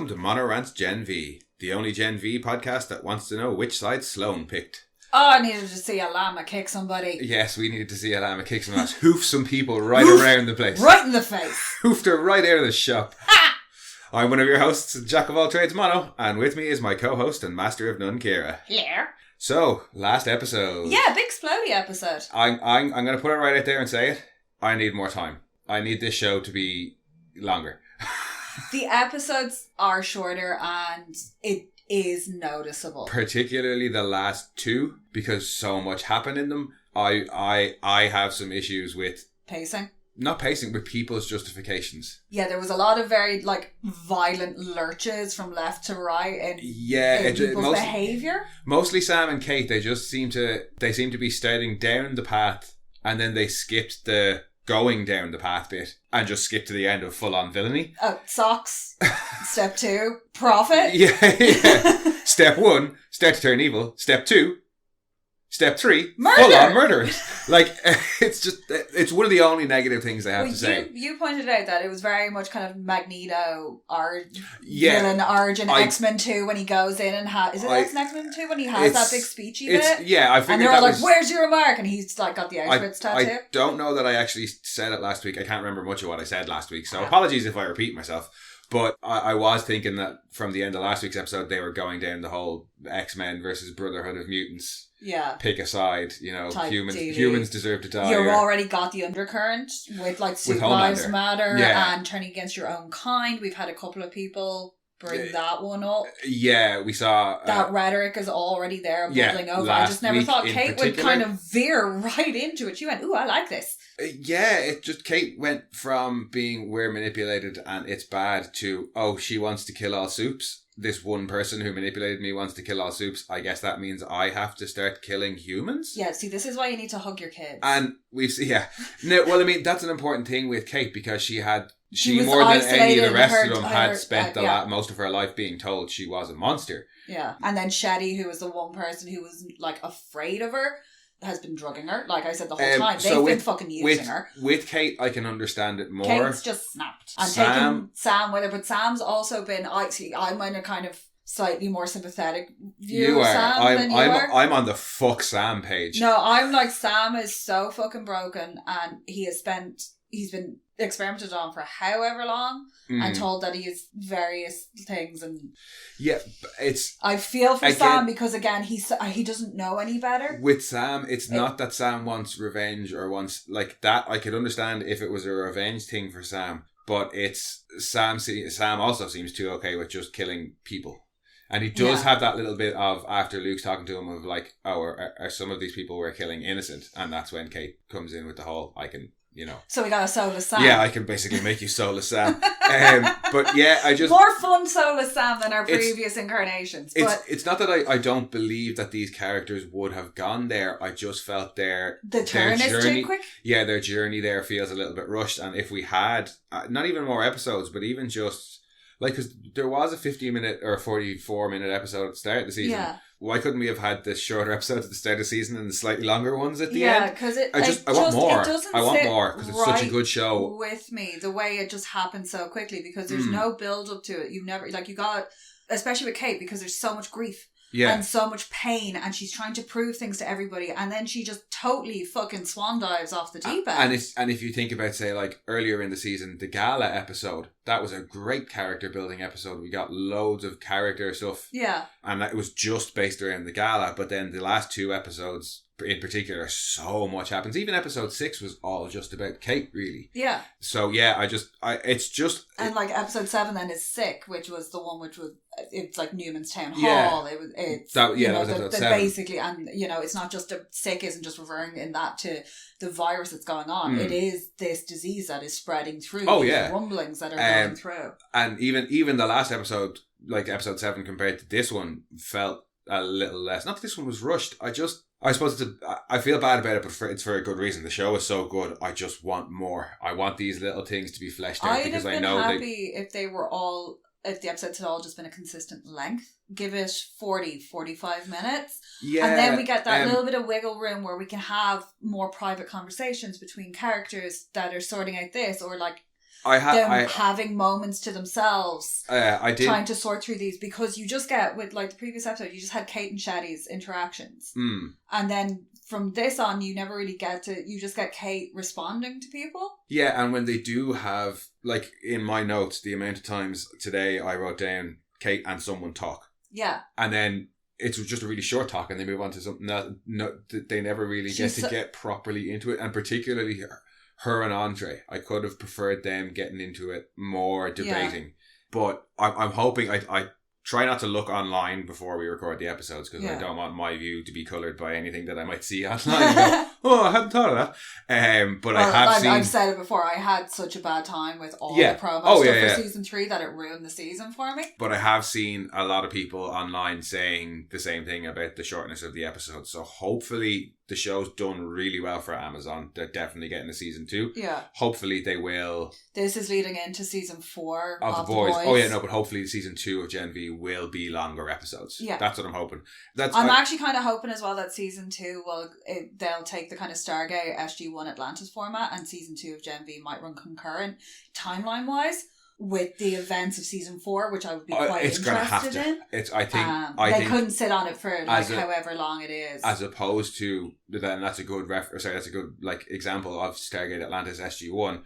welcome to Mono Rants Gen V, the only Gen V podcast that wants to know which side Sloane picked. Oh, I needed to see a llama kick somebody. Yes, we needed to see a llama kick some ass, hoof some people right around the place. Right in the face. Hoofed her right out of the shop. I'm one of your hosts, Jack of all trades Mono, and with me is my co-host and master of none, Kira. Here. So, last episode. Yeah, big splody episode. I'm going to put it right out there and say it. I need more time. I need this show to be longer. The episodes are shorter and it is noticeable. Particularly the last two, because so much happened in them. I have some issues with pacing. Not pacing, but people's justifications. Yeah, there was a lot of very violent lurches from left to right in people's behaviour. Mostly Sam and Cate, they seem to be starting down the path and then they skipped the going down the path bit and just skipped to the end of full-on villainy. Oh, socks. Step 2, profit. Yeah. Step 1, start to turn evil. Step 2, Step 3, murder. Full-on murderers. It's one of the only negative things I have to say. You pointed out that it was very much kind of Magneto villain origin, X-Men 2 when he goes in and X-Men 2 when he has that big speechy bit? Yeah, I figured and they're all like, where's your mark? And he's got the Auschwitz tattoo. I don't know that I actually said it last week. I can't remember much of what I said last week, so apologies if I repeat myself. But I was thinking that from the end of last week's episode, they were going down the whole X-Men versus Brotherhood of Mutants. Yeah. Pick a side, humans deserve to die. You've already got the undercurrent with Supe Lives Matter and turning against your own kind. We've had a couple of people bring that one up. Yeah, we saw... that rhetoric is already there bubbling over. I just never thought Cate would kind of veer right into it. She went, ooh, I like this. Cate went from being we're manipulated and it's bad to, oh, she wants to kill all Supes. This one person who manipulated me wants to kill all Supes. I guess that means I have to start killing humans? Yeah, see, this is why you need to hug your kids. And we've seen, No, well, I mean, that's an important thing with Cate because she more than any of the rest of them had spent most of her life being told she was a monster. Yeah. And then Shetty, who was the one person who was afraid of her, has been drugging her. Like I said the whole time. They've been fucking using her. With Cate, I can understand it more. Cate's just snapped. And taking Sam with her. But Sam's also been... I'm in a kind of slightly more sympathetic view of Sam than you are. I'm on the fuck Sam page. No, I'm like, Sam is so fucking broken and he's been experimented on for however long and told that he is various things and I feel for Sam because again he doesn't know any better. With Sam, it's not that Sam wants revenge or wants that. I could understand if it was a revenge thing for Sam, but it's Sam also seems too okay with just killing people. And he does have that little bit of, after Luke's talking to him, of are some of these people we're killing innocent? And that's when Cate comes in with the whole, I can, So we got a soulless Sam. Yeah, I can basically make you soulless Sam. But yeah, I just... More fun soulless Sam than our previous incarnations. It's not that I don't believe that these characters would have gone there. I just felt their turn is too quick? Yeah, their journey there feels a little bit rushed. And if we had, not even more episodes, but even just... because there was a 50-minute or 44-minute episode at the start of the season. Yeah. Why couldn't we have had the shorter episodes at the start of the season and the slightly longer ones at the end? Yeah, because I want more. I want more because it's such a good show. With me, the way it just happens so quickly because there's no build up to it. You never you got, especially with Cate, because there's so much grief. Yeah. And so much pain, and she's trying to prove things to everybody, and then she just totally fucking swan dives off the deep end. And if you think about, say, earlier in the season, the gala episode, that was a great character building episode. We got loads of character stuff. Yeah. And it was just based around the gala, but then the last two episodes in particular, so much happens. Even episode 6 was all just about Cate, really. Yeah. So yeah, it's just... And episode 7 then is Sick, which was the one which was, it's Newman's Town Hall. That was episode 7. Basically, and it's not just Sick isn't just referring in that to the virus that's going on. It is this disease that is spreading through. Oh, these rumblings that are going through. And even the last episode, episode 7 compared to this one, felt a little less. Not that this one was rushed. I suppose I feel bad about it, but it's for a good reason. The show is so good. I just want more. I want these little things to be fleshed out because I know I'd have been happy if the episodes had all just been a consistent length. Give it 40-45 minutes. Yeah. And then we get that little bit of wiggle room where we can have more private conversations between characters that are sorting out this, or having moments to themselves. I did. Trying to sort through these, because you just get, with like the previous episode, you just had Cate and Shetty's interactions. And then from this on, you never really you just get Cate responding to people. Yeah, and when they do have, like in my notes, the amount of times today I wrote down Cate and someone talk. Yeah. And then it's just a really short talk and they move on to something that they never really get properly into it. And particularly her and Andre, I could have preferred them getting into it more, debating. Yeah. But I'm hoping, I try not to look online before we record the episodes, because I don't want my view to be coloured by anything that I might see online and go, oh, I hadn't thought of that. But I've said it before, I had such a bad time with all the promo stuff for season 3 that it ruined the season for me. But I have seen a lot of people online saying the same thing about the shortness of the episode. So hopefully the show's done really well for Amazon. They're definitely getting a season 2. Yeah. Hopefully they will. This is leading into season 4 of the boys. Oh yeah, no, but hopefully the season 2 of Gen V will be longer episodes. Yeah. That's what I'm hoping. I'm actually kind of hoping as well that season 2 they'll take the kind of Stargate SG-1 Atlantis format, and season 2 of Gen V might run concurrent timeline wise with the events of season 4, which I would be quite interested in. I think couldn't sit on it for however long it is. As opposed to, and that's a good that's a good example of Stargate Atlantis SG-1.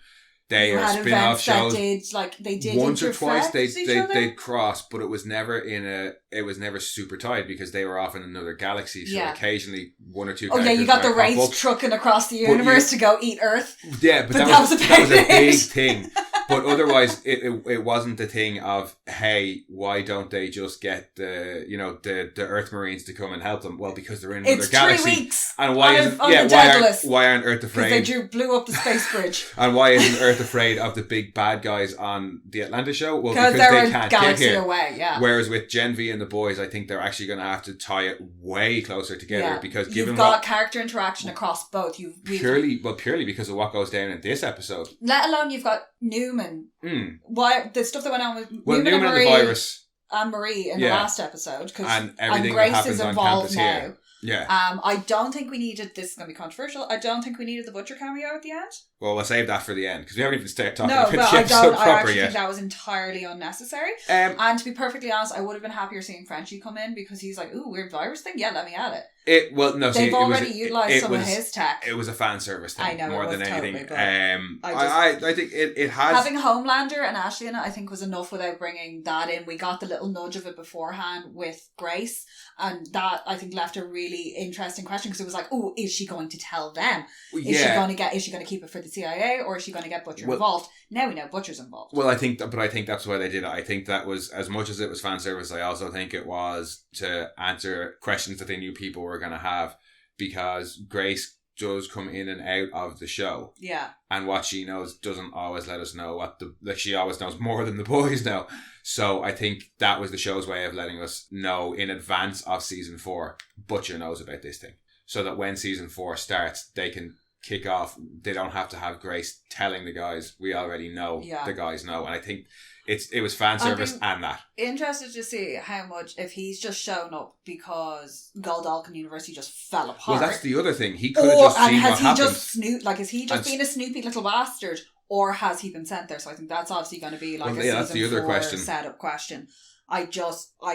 They are spin-off shows. They did once or twice they'd cross, but it was never super tight because they were off in another galaxy. So occasionally one or two. Oh yeah, you got the Wraiths trucking across the universe to go eat Earth. Yeah, but that was a big thing. But otherwise, it wasn't the thing of, hey, why don't they just get the Earth Marines to come and help them? Well, because they're in another galaxy. 3 weeks. And why aren't Earth afraid? Because they blew up the space bridge. And why isn't Earth afraid of the big bad guys on the Atlantis show? Well, because they can't get here. Away, yeah. Whereas with Gen V and the boys, I think they're actually going to have to tie it way closer together because you've got character interaction across both. Purely because of what goes down in this episode. Let alone you've got Newman. Why the stuff that went on with Newman and Marie, the virus and Marie in the last episode, and everything Grace that happens is on involved campus now. Here. Yeah. I don't think we needed, this is going to be controversial, I don't think we needed the Butcher cameo at the end. Well, we'll save that for the end, because we haven't even started talking about the episode proper I actually yet. think that was entirely unnecessary. And to be perfectly honest, I would have been happier seeing Frenchie come in, because he's like, ooh, weird virus thing? Yeah, let me add it. They've already utilised some of his tech. It was a fan service thing, more than anything. I think it has... Having Homelander and Ashley in it, I think, was enough without bringing that in. We got the little nudge of it beforehand with Grace, and that, I think, left a really interesting question, because it was like, oh, is she going to tell them? Is she going to keep it for the CIA, or is she going to get Butcher involved? Now we know Butcher's involved. Well, I think that's why they did it. I think that was, as much as it was fan service, I also think it was to answer questions that they knew people were going to have, because Grace does come in and out of the show. Yeah. And what she knows doesn't always let us know she always knows more than the boys know. So I think that was the show's way of letting us know in advance of season 4, Butcher knows about this thing. So that when season 4 starts, they can kick off. They don't have to have Grace telling the guys, we already know, the guys know. And I think it was fan service and that. Interested to see how much, if he's just shown up because Godolkin University just fell apart. Well, that's the other thing. He could have just seen what happened. Is he just being a snoopy little bastard, or has he been sent there? So I think that's obviously going to be that's the other question. Setup question. I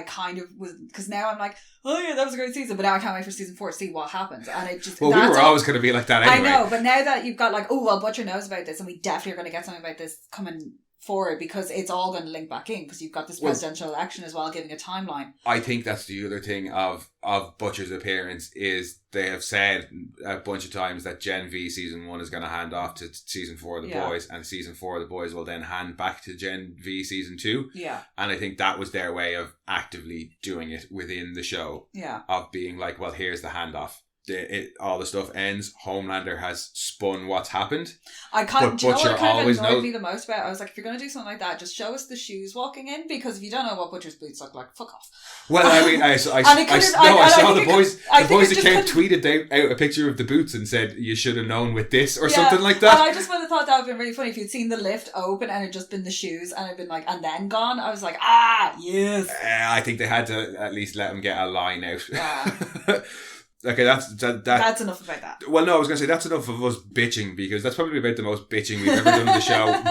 kind of was, because now I'm like, oh yeah, that was a great season, but now I can't wait for season 4 to see what happens. And it just, we were always going to be like that anyway. I know, but now that you've got Butcher knows about this, and we definitely are going to get something about this coming forward, because it's all going to link back in, because you've got this presidential election as well, giving a timeline. I think that's the other thing of Butcher's appearance, is they have said a bunch of times that Gen V season 1 is going to hand off to season 4 of the boys, and season 4 of the boys will then hand back to Gen V season 2. Yeah. And I think that was their way of actively doing it within the show. Yeah. Of being like, well, here's the handoff. All the stuff ends. Homelander has spun what's happened. What kind of annoyed me the most about it? I was like, if you're going to do something like that, just show us the shoes walking in, because if you don't know what Butcher's boots look like, fuck off. Well, I mean, I saw the boys that came tweeted out a picture of the boots and said, you should have known with this, or something like that. And I just would have thought that would have been really funny if you'd seen the lift open and it just been the shoes, and it'd been like, and then gone. I was like, yes. I think they had to at least let him get a line out. Okay, that's enough about that. Well, no, I was going to say that's enough of us bitching, because that's probably about the most bitching we've ever done on the show,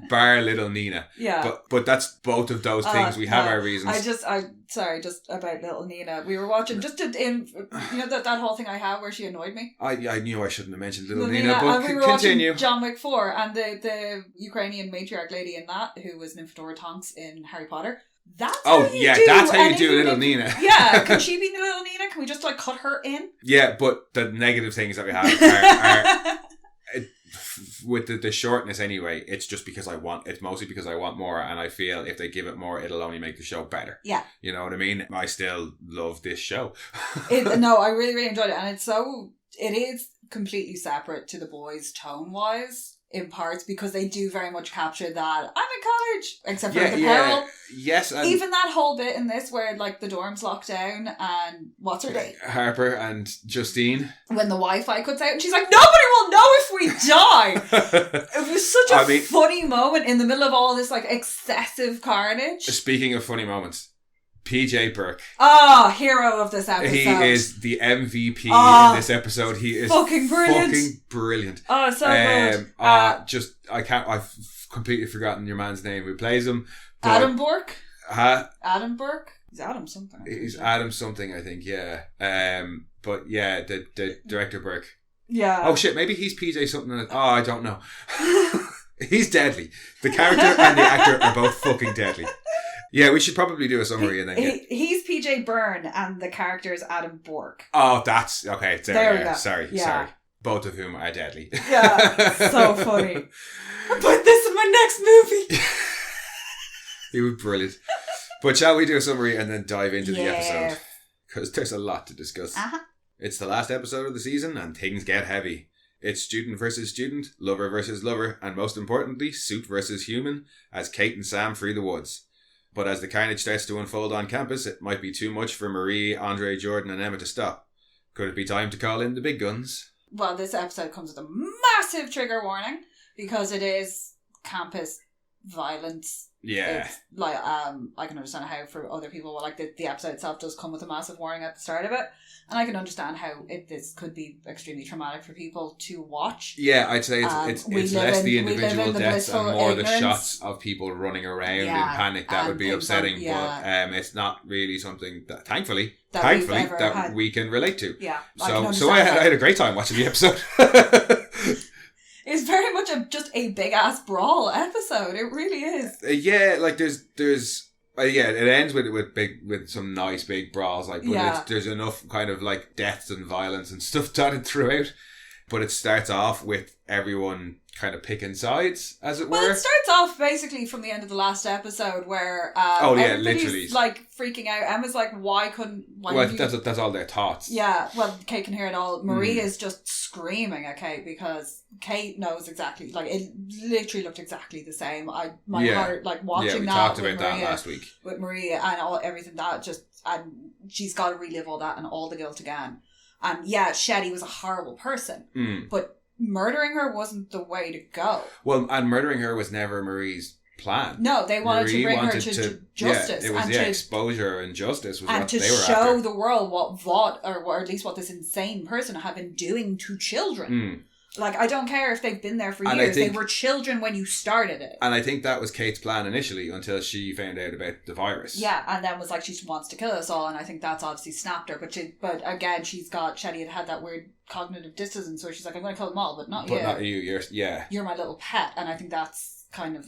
bar Little Nina. Yeah. But that's both of those things. We have our reasons. Just about Little Nina. We were watching that whole thing I had where she annoyed me. I knew I shouldn't have mentioned Little Nina, but we were continue. Watching John Wick 4, and the Ukrainian matriarch lady in that, who was Nymphadora Tonks in Harry Potter. That's how you do Little Nina. Yeah, can she be the Little Nina? Can we just cut her in? Yeah, but the negative things that we have are with the shortness anyway. It's just because it's mostly because I want more, and I feel if they give it more, it'll only make the show better. Yeah, you know what I mean. I still love this show. No, I really, really enjoyed it, and it is completely separate to The Boys tone wise. In parts, because they do very much capture that I'm in college, except for the peril. Yes, even that whole bit in this where the dorms lock down and what's her name? Harper and Justine. When the Wi-Fi cuts out and she's like, nobody will know if we die. It was such a funny moment in the middle of all this excessive carnage. Speaking of funny moments, PJ Burke. Oh, hero of this episode. He is the MVP in this episode. He is fucking brilliant. Oh, so good. I've completely forgotten your man's name who plays him. Adam Burke? Adam Burke? He's Adam something. He's Adam something, I think, yeah. But yeah, the director Burke. Yeah. Oh shit, maybe he's PJ something. I don't know. He's deadly. The character and the actor are both fucking deadly. Yeah, we should probably do a summary and then he's PJ Byrne and the character is Adam Burke. Oh, that's okay. There we go. Sorry. Both of whom are deadly. Yeah, so funny. I'm putting this in my next movie. He was brilliant. But shall we do a summary and then dive into the episode? Because there's a lot to discuss. Uh-huh. It's the last episode of the season and things get heavy. It's student versus student, lover versus lover, and most importantly, suit versus human, as Cate and Sam free the woods. But as the carnage starts to unfold on campus, it might be too much for Marie, Andre, Jordan and Emma to stop. Could it be time to call in the big guns? Well, this episode comes with a massive trigger warning because it is campus violence. Yeah. It's I can understand how for other people, the episode itself does come with a massive warning at the start of it. And I can understand how this could be extremely traumatic for people to watch. Yeah, I'd say it's less the individual deaths and more ignorance. The shots of people running around in panic that would be upsetting. But it's not really something that, thankfully, we can relate to. Yeah. So I had a great time watching the episode. It's very much just a big ass brawl episode. It really is. There's it ends with some nice big brawls, there's enough kind of deaths and violence and stuff dotted throughout. But it starts off with everyone kind of picking sides, as it were. Well, it starts off basically from the end of the last episode where everybody's freaking out. Emma's why that's all their thoughts. Yeah, well, Cate can hear it all. Marie is just screaming at Cate because Cate knows exactly, it literally looked exactly the same. My heart, watching we that talked with about Maria, that last week. With Maria and everything and she's got to relive all that and all the guilt again. And Shetty was a horrible person, but murdering her wasn't the way to go. Well, and murdering her was never Marie's plan. No, they wanted to bring her to justice. It was exposure and justice was what they were after. And to show the world what Vought, or at least what this insane person had been doing to children. I don't care if they've been there for years. They were children when you started it. And I think that was Kate's plan initially until she found out about the virus. Yeah, and then was she wants to kill us all, and I think that's obviously snapped her. But again, Shetty had that weird cognitive dissonance where she's like, I'm going to kill them all, but not you. But not you, you're my little pet, and I think that's kind of...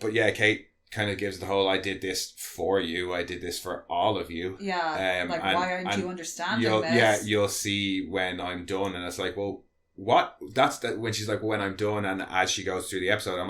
But yeah, Cate kind of gives the whole, I did this for you, I did this for all of you. Yeah, why aren't you understanding this? Yeah, you'll see when I'm done, and it's well... What? That's when she's when I'm done, and as she goes through the episode, I'm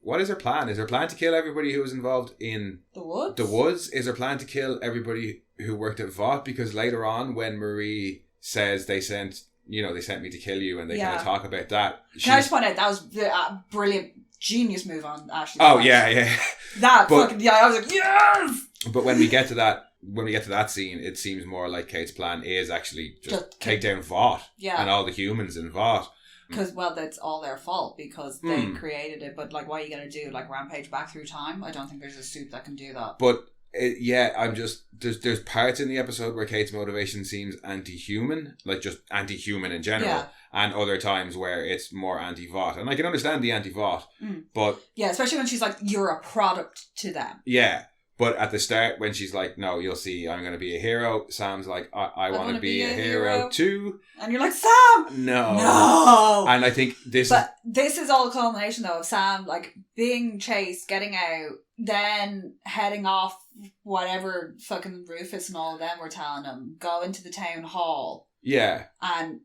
what is her plan? Is her plan to kill everybody who was involved in the woods? The woods? Is her plan to kill everybody who worked at Vought? Because later on, when Marie says they sent me to kill you, and they kind of talk about that. Can I just point out that was the brilliant, genius move on Ashley's part. Oh yeah. I was yes. But when we get to that scene, it seems more like Kate's plan is actually just take down Vought and all the humans in Vought. Because, that's all their fault because they created it. But, what are you going to do? Rampage back through time? I don't think there's a suit that can do that. But I'm just there's parts in the episode where Kate's motivation seems anti-human, like just anti-human in general, and other times where it's more anti-Vought, and I can understand the anti-Vought, but especially when she's like, you're a product to them. Yeah, but at the start when she's like, no, you'll see, I'm going to be a hero. Sam's like, I want to be a hero too, and you're like, Sam, no. And I think this is all a culmination though of Sam like being chased, getting out, then heading off whatever fucking Rufus and all of them were telling him, go into the town hall. Yeah. And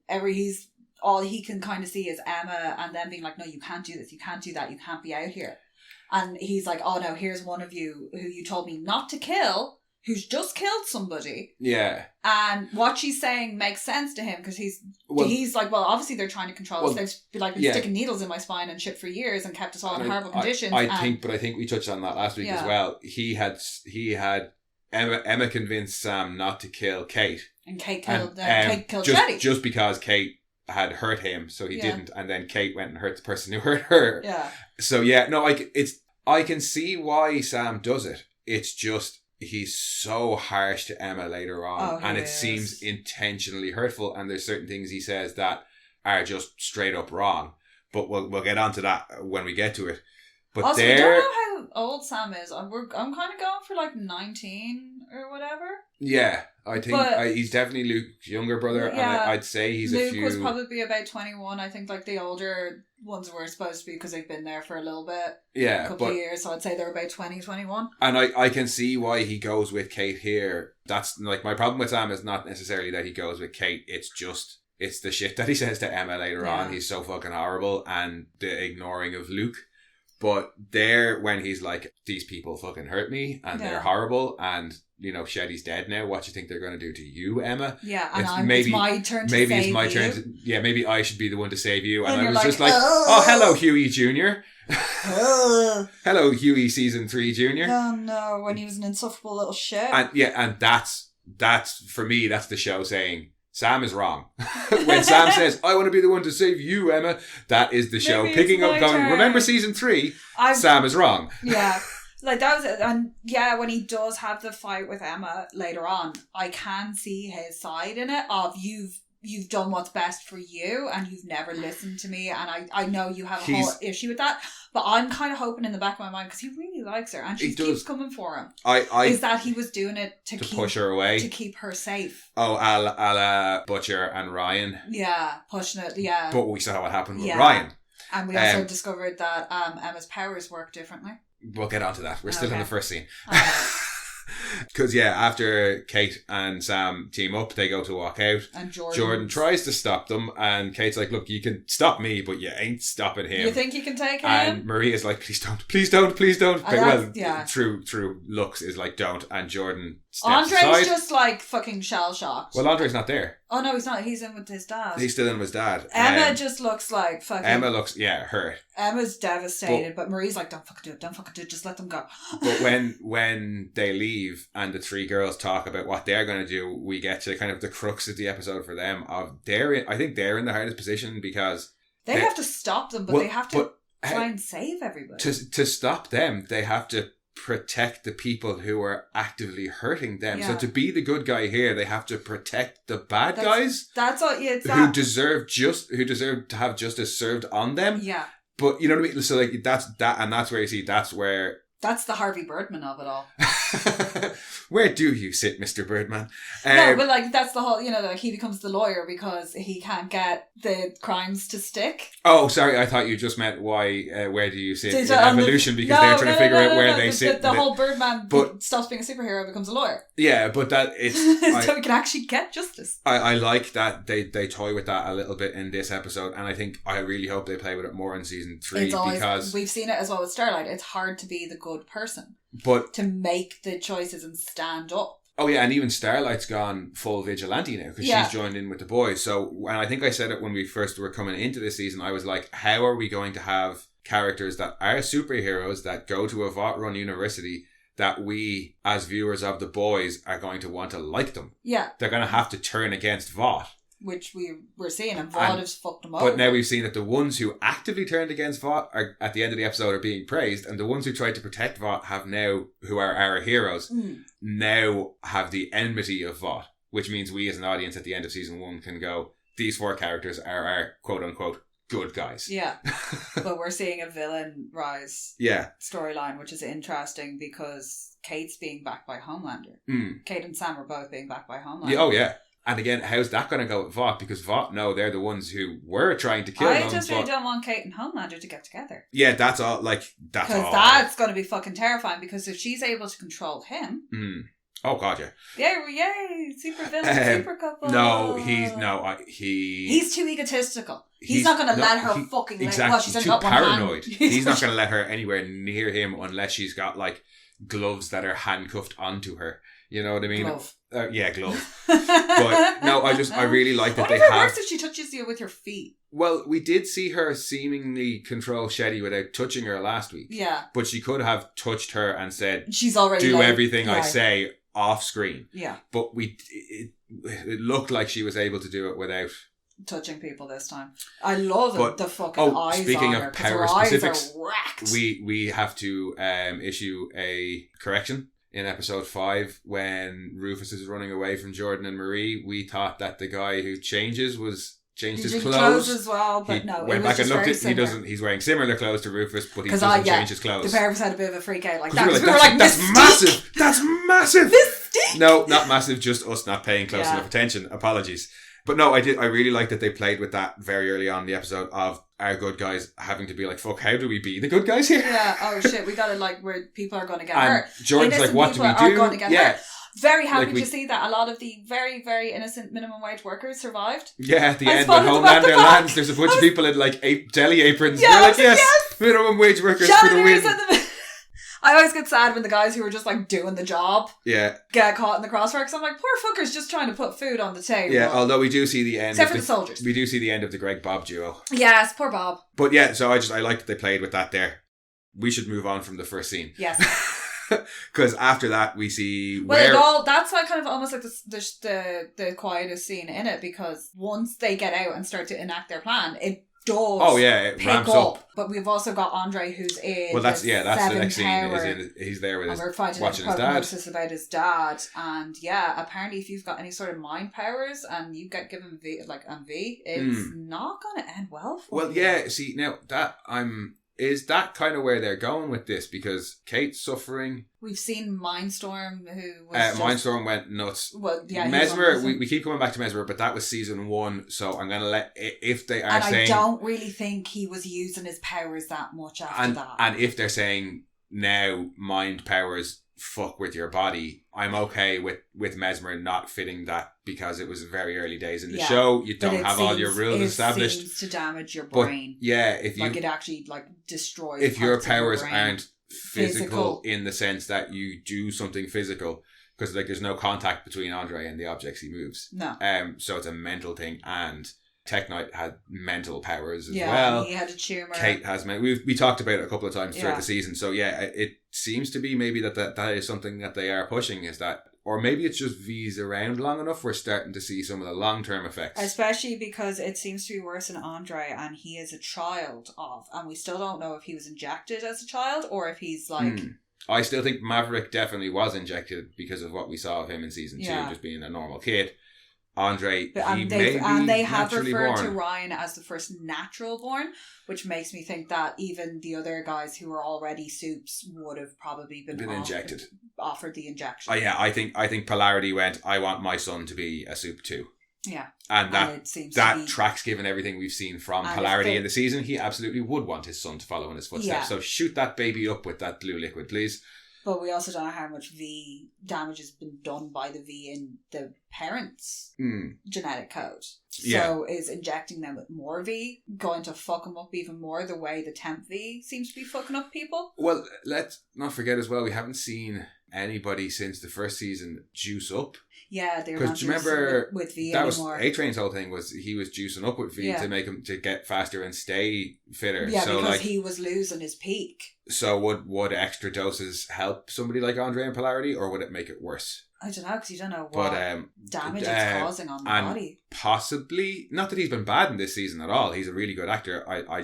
all he can kind of see is Emma and them being like, no, you can't do this, you can't do that, you can't be out here. And he's like, oh no, here's one of you who you told me not to kill, who's just killed somebody. Yeah. And what she's saying makes sense to him because he's like, well, obviously they're trying to control us. They've been sticking needles in my spine and shit for years and kept us all in horrible conditions. I think we touched on that last week as well. He had Emma convinced Sam not to kill Cate. And Cate killed Shetty. Just because Cate had hurt him, so he didn't, and then Cate went and hurt the person who hurt her. Yeah. So I can see why Sam does it. It's just he's so harsh to Emma later on, and it seems intentionally hurtful. And there's certain things he says that are just straight up wrong. But we'll get onto that when we get to it. But also, I don't know how old Sam is. I'm kind of going for like 19 or whatever. Yeah, I think he's definitely Luke's younger brother, and I'd say he's Luke was probably about 21. I think like the older ones were supposed to be because they've been there for a little bit. Yeah, a couple of years, so I'd say they're about 20, 21. And I can see why he goes with Cate here. That's like my problem with Sam is not necessarily that he goes with Cate. It's the shit that he says to Emma later on. He's so fucking horrible, and the ignoring of Luke. But there, when he's like, these people fucking hurt me, and they're horrible, and you know, Shetty's dead now. What do you think they're going to do to you, Emma? Yeah, and it's my turn to save you. Maybe it's my turn. Maybe I should be the one to save you. And I was just like, oh, hello, Huey Jr. Hello, Huey Season 3 Jr. Oh no, when he was an insufferable little shit. And that's for me, that's the show saying, Sam is wrong. When Sam says, I want to be the one to save you, Emma, that is the show picking up going, remember Season 3? Sam is wrong. Yeah. Like that was it. And when he does have the fight with Emma later on, I can see his side in it of you've done what's best for you and you've never listened to me, and I know you have a whole issue with that, but I'm kind of hoping in the back of my mind, because he really likes her and she keeps coming for him, is that he was doing it to push her away, to keep her safe. Oh, a la Butcher and Ryan. Yeah, pushing it, yeah. But we saw what happened with Ryan. And we also discovered that Emma's powers work differently. We'll get onto that. We're still in the first scene. Because after Cate and Sam team up, they go to walk out, and Jordan tries to stop them, and Kate's like, look, you can stop me, but you ain't stopping him. You think you can take him? And Maria's like, please don't. Through looks is like, don't. And Jordan steps aside. Andre's just like fucking shell shocked. Well, Andre's not there. Oh no, he's not. He's in with his dad. He's still in with his dad. Emma just looks like fucking... Emma looks, hurt. Emma's devastated, but Marie's like, don't fucking do it, just let them go. But when they leave and the three girls talk about what they're going to do, we get to kind of the crux of the episode for them. I think they're in the hardest position because... They have to stop them, but they have to try and save everybody. To stop them, they have to protect the people who are actively hurting them. So to be the good guy here, they have to protect the bad guys. That's all. Yeah, who deserve to have justice served on them. Yeah. But you know what I mean. So like that's where you see that's the Harvey Birdman of it all. Where do you sit, Mr. Birdman? No, but like that's the whole, like he becomes the lawyer because he can't get the crimes to stick. Oh, sorry, I thought you just meant where do you sit in evolution, because they're trying to figure out where they sit. The whole Birdman stops being a superhero, becomes a lawyer. Yeah, but that it's... so we can actually get justice. I like that they toy with that a little bit in this episode, and I really hope they play with it more in season 3, because... We've seen it as well with Starlight. It's hard to be the good person. But to make the choices and stand up. Oh yeah, and even Starlight's gone full vigilante now because she's joined in with the boys. So, and I think I said it when we first were coming into this season, I was like, how are we going to have characters that are superheroes that go to a Vought run university that we, as viewers of the boys, are going to want to like them? Yeah. They're going to have to turn against Vought. which we were seeing, and Vought has fucked them over. But now we've seen that the ones who actively turned against Vought are, at the end of the episode, are being praised, and the ones who tried to protect Vought have now, who are our heroes, now have the enmity of Vought, which means we as an audience at the end of season 1 can go, these 4 characters are our quote-unquote good guys. Yeah. But we're seeing a villain rise storyline, which is interesting because Cate's being backed by Homelander. Cate and Sam are both being backed by Homelander. Yeah, oh yeah. And again, how's that going to go with Vought? Because Vought, no, they're the ones who were trying to kill them. I just really don't want Cate and Homelander to get together. Yeah, that's all. That's all. Because that's going to be fucking terrifying. Because if she's able to control him, oh god, yeah. Yay! Super villain, super couple. No, he's too egotistical. He's not going to let her fucking. Exactly. Well, she's too got paranoid. One hand. He's not going to let her anywhere near him unless she's got like gloves that are handcuffed onto her. You know what I mean? Glove. Glove. But no, I really like that they have. What works if she touches you with her feet? Well, we did see her seemingly control Shetty without touching her last week. Yeah. But she could have touched her and said, "She's already do everything I say off screen." Yeah. But it looked like she was able to do it without touching people this time. I love the fucking eyes. Speaking on of her, power her specifics, eyes are whacked. we have to issue a correction. In episode 5, when Rufus is running away from Jordan and Marie, we thought that the guy who changed his clothes as well, but no, went back and looked at. He's wearing similar clothes to Rufus, but he doesn't change his clothes. The pair of us had a bit of a freak out like that. We were like, that's massive. That's massive. Mystique. No, not massive. Just us not paying close enough attention. Apologies. But no, I really like that they played with that very early on in the episode of our good guys having to be like, fuck, how do we be the good guys here? Yeah, oh shit, we gotta where people are going to get hurt. Jordan's like, what do we do? Going to get hurt. Very happy to see that a lot of the very, very innocent minimum wage workers survived. Yeah, at the end when Homelander lands, there's a bunch of people in like deli aprons. Yeah, they're like, yes, minimum wage workers for the win. I always get sad when the guys who are just like doing the job get caught in the crossfire. I'm like, poor fuckers just trying to put food on the table. Yeah, although we do see the end. Except for the soldiers. We do see the end of the Greg Bob duo. Yes, poor Bob. But yeah, so I like that they played with that there. We should move on from the first scene. Yes. Because after that we see that's why kind of almost like the quietest scene in it, because once they get out and start to enact their plan, it does it pick ramps up. But we've also got Andre who's in that's the next scene. He's there with we're fighting watching his dad. About his dad, and apparently if you've got any sort of mind powers and you get given V, it's not going to end well for you. See now that is that kind of where they're going with this, because Cate's suffering. We've seen Mindstorm, who was Mindstorm went nuts. Well, yeah, Mesmer. We keep coming back to Mesmer, but that was season 1. So I'm gonna let if they are saying. I don't really think he was using his powers that much after that. And if they're saying now mind powers fuck with your body, I'm okay with Mesmer not fitting that, because it was very early days in the show. You don't have all your rules established. It seems to damage your brain. But if you it actually destroys. If your powers aren't physical in the sense that you do something physical, because there's no contact between Andre and the objects he moves. No. So it's a mental thing, and Tech Knight had mental powers as well. Yeah, he had a tumour. Cate has we talked about it a couple of times throughout the season. So it seems to be maybe that is something that they are pushing, is that, or maybe it's just V's around long enough, we're starting to see some of the long-term effects. Especially because it seems to be worse in Andre, and he is a child of, and we still don't know if he was injected as a child or if he's like... I still think Maverick definitely was injected because of what we saw of him in season 2, just being a normal kid. Andre, they have referred born. to Ryan as the first natural born, which makes me think that even the other guys who were already Supes would have probably been injected, offered the injection. Oh yeah, I think Polarity went, I want my son to be a Supe too. Yeah, and that tracks, given everything we've seen from Polarity in the season. He absolutely would want his son to follow in his footsteps. Yeah. So shoot that baby up with that blue liquid, please. But we also don't know how much V damage has been done by the V in the parents' genetic code. So is injecting them with more V going to fuck them up even more, the way the temp V seems to be fucking up people? Well, let's not forget as well, we haven't seen anybody since the first season juice up. Yeah, they're not juicing with V that anymore. Was A-Train's whole thing, was he was juicing up with V to make him to get faster and stay fitter. Yeah, so because he was losing his peak. So would extra doses help somebody like Andre in Polarity, or would it make it worse? I don't know, because you don't know what damage it's causing on the body. Possibly, not that he's been bad in this season at all. He's a really good actor. I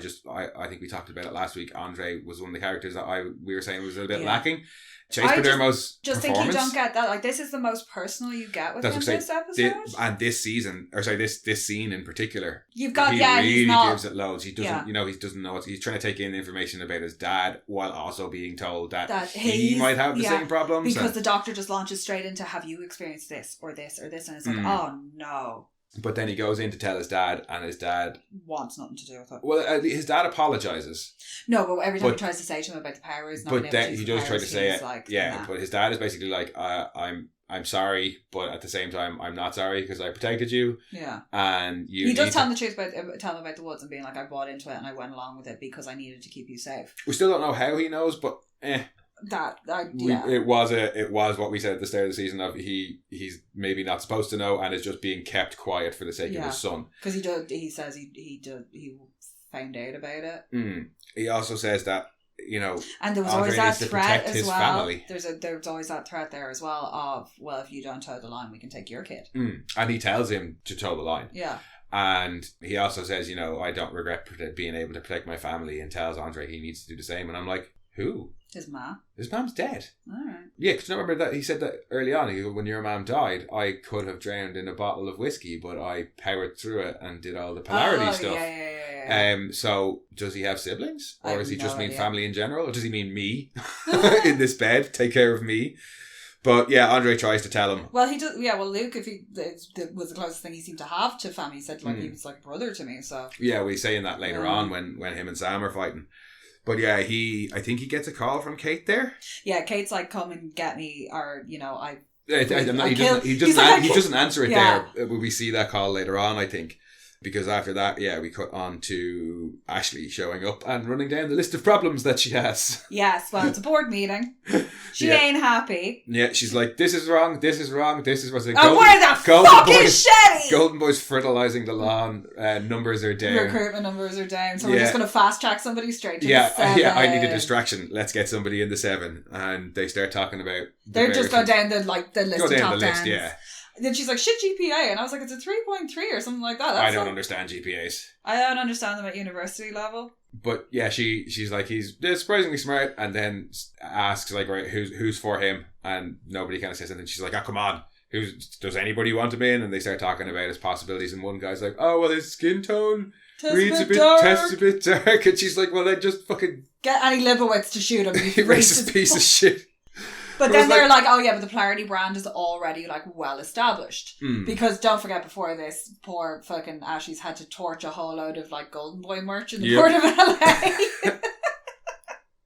think we talked about it last week. Andre was one of the characters that we were saying was a little bit lacking. Chase Padermo's just think you don't get that. Like, this is the most personal you get with him this episode. And this season, or sorry, this scene in particular, you've got, he really gives it loads. He doesn't, he doesn't know. He's trying to take in the information about his dad while also being told that he might have the same problems. Because the doctor just launches straight into, have you experienced this or this or this? And it's like, oh no. But then he goes in to tell his dad, and his dad wants nothing to do with it. Well, his dad apologises. No, but every time he tries to say to him about the powers, but then he does try to say it. Like, but his dad is basically like, I'm sorry, but at the same time, I'm not sorry because I protected you. Yeah, and he does tell him the truth tell him about the woods and being like, I bought into it and I went along with it because I needed to keep you safe. We still don't know how he knows, but it was what we said at the start of the season of he's maybe not supposed to know and is just being kept quiet for the sake of his son, because he says he found out about it. He also says that, and there was always that threat as well. There's always that threat there as well of, well, if you don't toe the line, we can take your kid. And he tells him to toe the line. Yeah. And he also says, I don't regret being able to protect my family, and tells Andre he needs to do the same. And I'm like, who? His ma. His mom's dead. Alright. Yeah, because remember that he said that early on. He goes, when your mom died, I could have drowned in a bottle of whiskey, but I powered through it and did all the polarity stuff. Yeah. So does he have siblings, or does he just mean family in general, or does he mean me in this bed? Take care of me. But yeah, Andre tries to tell him. Well, he does. Yeah, well, Luke, if it was the closest thing he seemed to have to family, he said he was like a brother to me. So yeah, we're saying that later on when him and Sam are fighting. But yeah, I think he gets a call from Cate there. Yeah, Cate's like, come and get me, or, he doesn't answer it there. We see that call later on, I think. Because after that, we cut on to Ashley showing up and running down the list of problems that she has. Yes, well, it's a board meeting. She ain't happy. Yeah, she's like, this is wrong, this is wrong, this is what's it. Oh, where the fuck is Shetty? Golden Boy's fertilising the lawn, numbers are down. Recruitment numbers are down, so we're just going to fast track somebody straight to the 7. Yeah, I need a distraction. Let's get somebody in the 7. And they start talking about... They're just going down the list of top 10s. Yeah. Then she's like, shit GPA. And I was like, it's a 3.3 or something like that. I don't understand GPAs. I don't understand them at university level. But yeah, she's like, he's surprisingly smart, and then asks like, right, who's for him? And nobody kind of says anything. She's like, oh, come on. Does anybody want him in? And they start talking about his possibilities. And one guy's like, oh, well, his skin tone tests a bit dark. And she's like, well, then just fucking... Get Annie Leibovitz to shoot him. You racist piece of shit. But then they're like, oh yeah, but the polarity brand is already like well established. Because don't forget, before this, poor fucking Ashley's had to torch a whole load of like Golden Boy merch in the port of LA.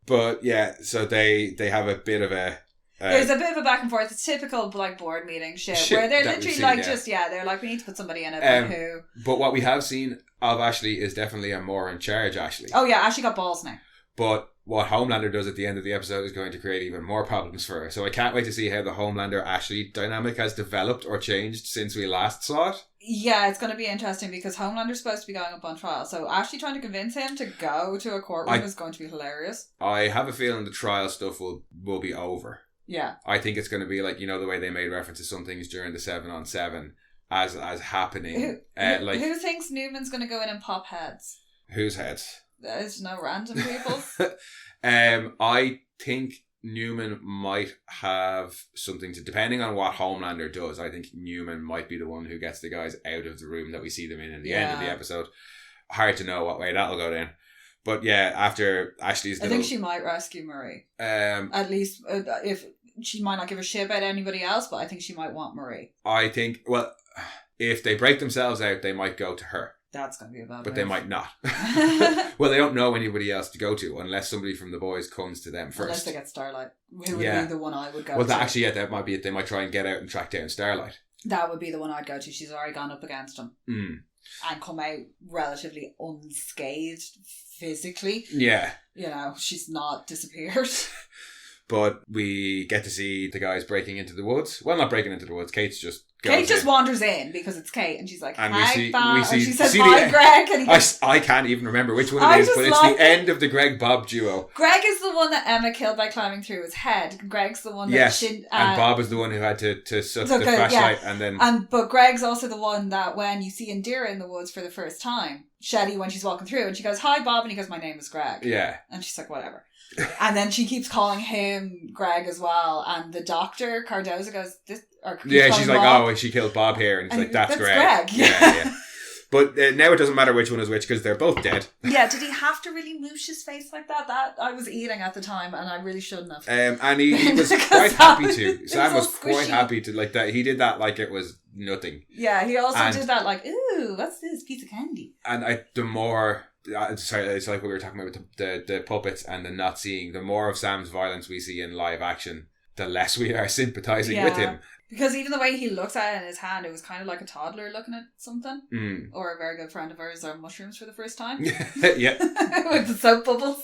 But yeah, so they have a bit of a... there's a bit of a back and forth. It's typical like board meeting shit where they're literally like they're like, we need to put somebody in it, but who? But what we have seen of Ashley is definitely a more in charge Ashley. Oh yeah, Ashley got balls now. But what Homelander does at the end of the episode is going to create even more problems for her. So I can't wait to see how the Homelander-Ashley dynamic has developed or changed since we last saw it. Yeah, it's going to be interesting because Homelander's supposed to be going up on trial. So Ashley trying to convince him to go to a courtroom is going to be hilarious. I have a feeling the trial stuff will be over. Yeah. I think it's going to be like, the way they made reference to some things during the 7-on-7 as happening. Who thinks Newman's going to go in and pop heads? Whose heads? There's no random people. I think Newman might have something to, depending on what Homelander does, I think Newman might be the one who gets the guys out of the room that we see them in the end of the episode. Hard to know what way that'll go down. But yeah, after Ashley's I think she might rescue Marie. At least if she might not give a shit about anybody else, but I think she might want Marie. I think, well, if they break themselves out, they might go to her. That's going to be a bad But move. they might not. Well, they don't know anybody else to go to unless somebody from the boys comes to them first. Unless they get Starlight. Who would be the one I would go to. Well, actually, that might be it. They might try and get out and track down Starlight. That would be the one I'd go to. She's already gone up against him. And come out relatively unscathed physically. Yeah. She's not disappeared. But we get to see the guys breaking into the woods. Well, not breaking into the woods. Cate's just Kate just wanders in because it's Kate, and she's like, and hi, she says, hi, Greg. And he goes, I can't even remember which one it is, but it's the end of the Greg-Bob duo. Greg is the one that Emma killed by climbing through his head. Greg's the one that and Bob is the one who had to suck the flashlight, and then... But Greg's also the one that when you see Indira in the woods for the first time, Shetty, when she's walking through, and she goes, hi, Bob, and he goes, my name is Greg. Yeah. And she's like, whatever. And then she keeps calling him Greg as well, and the doctor, Cardoza, goes, this... she's like, Bob. She killed Bob here, and he's like, that's Greg. Yeah. But now it doesn't matter which one is which because they're both dead. Yeah, did he have to really moosh his face like that? That I was eating at the time, and I really shouldn't have. And he was quite happy to. Sam was quite happy to, like, that. He did that like it was nothing. Yeah, he also did that like, ooh, what's this piece of candy? And the more... Sorry, it's like what we were talking about with the puppets and the not seeing. The more of Sam's violence we see in live action, the less we are sympathising with him. Because even the way he looked at it in his hand, it was kind of like a toddler looking at something. Or a very good friend of ours, or mushrooms for the first time. Yeah. With the soap bubbles.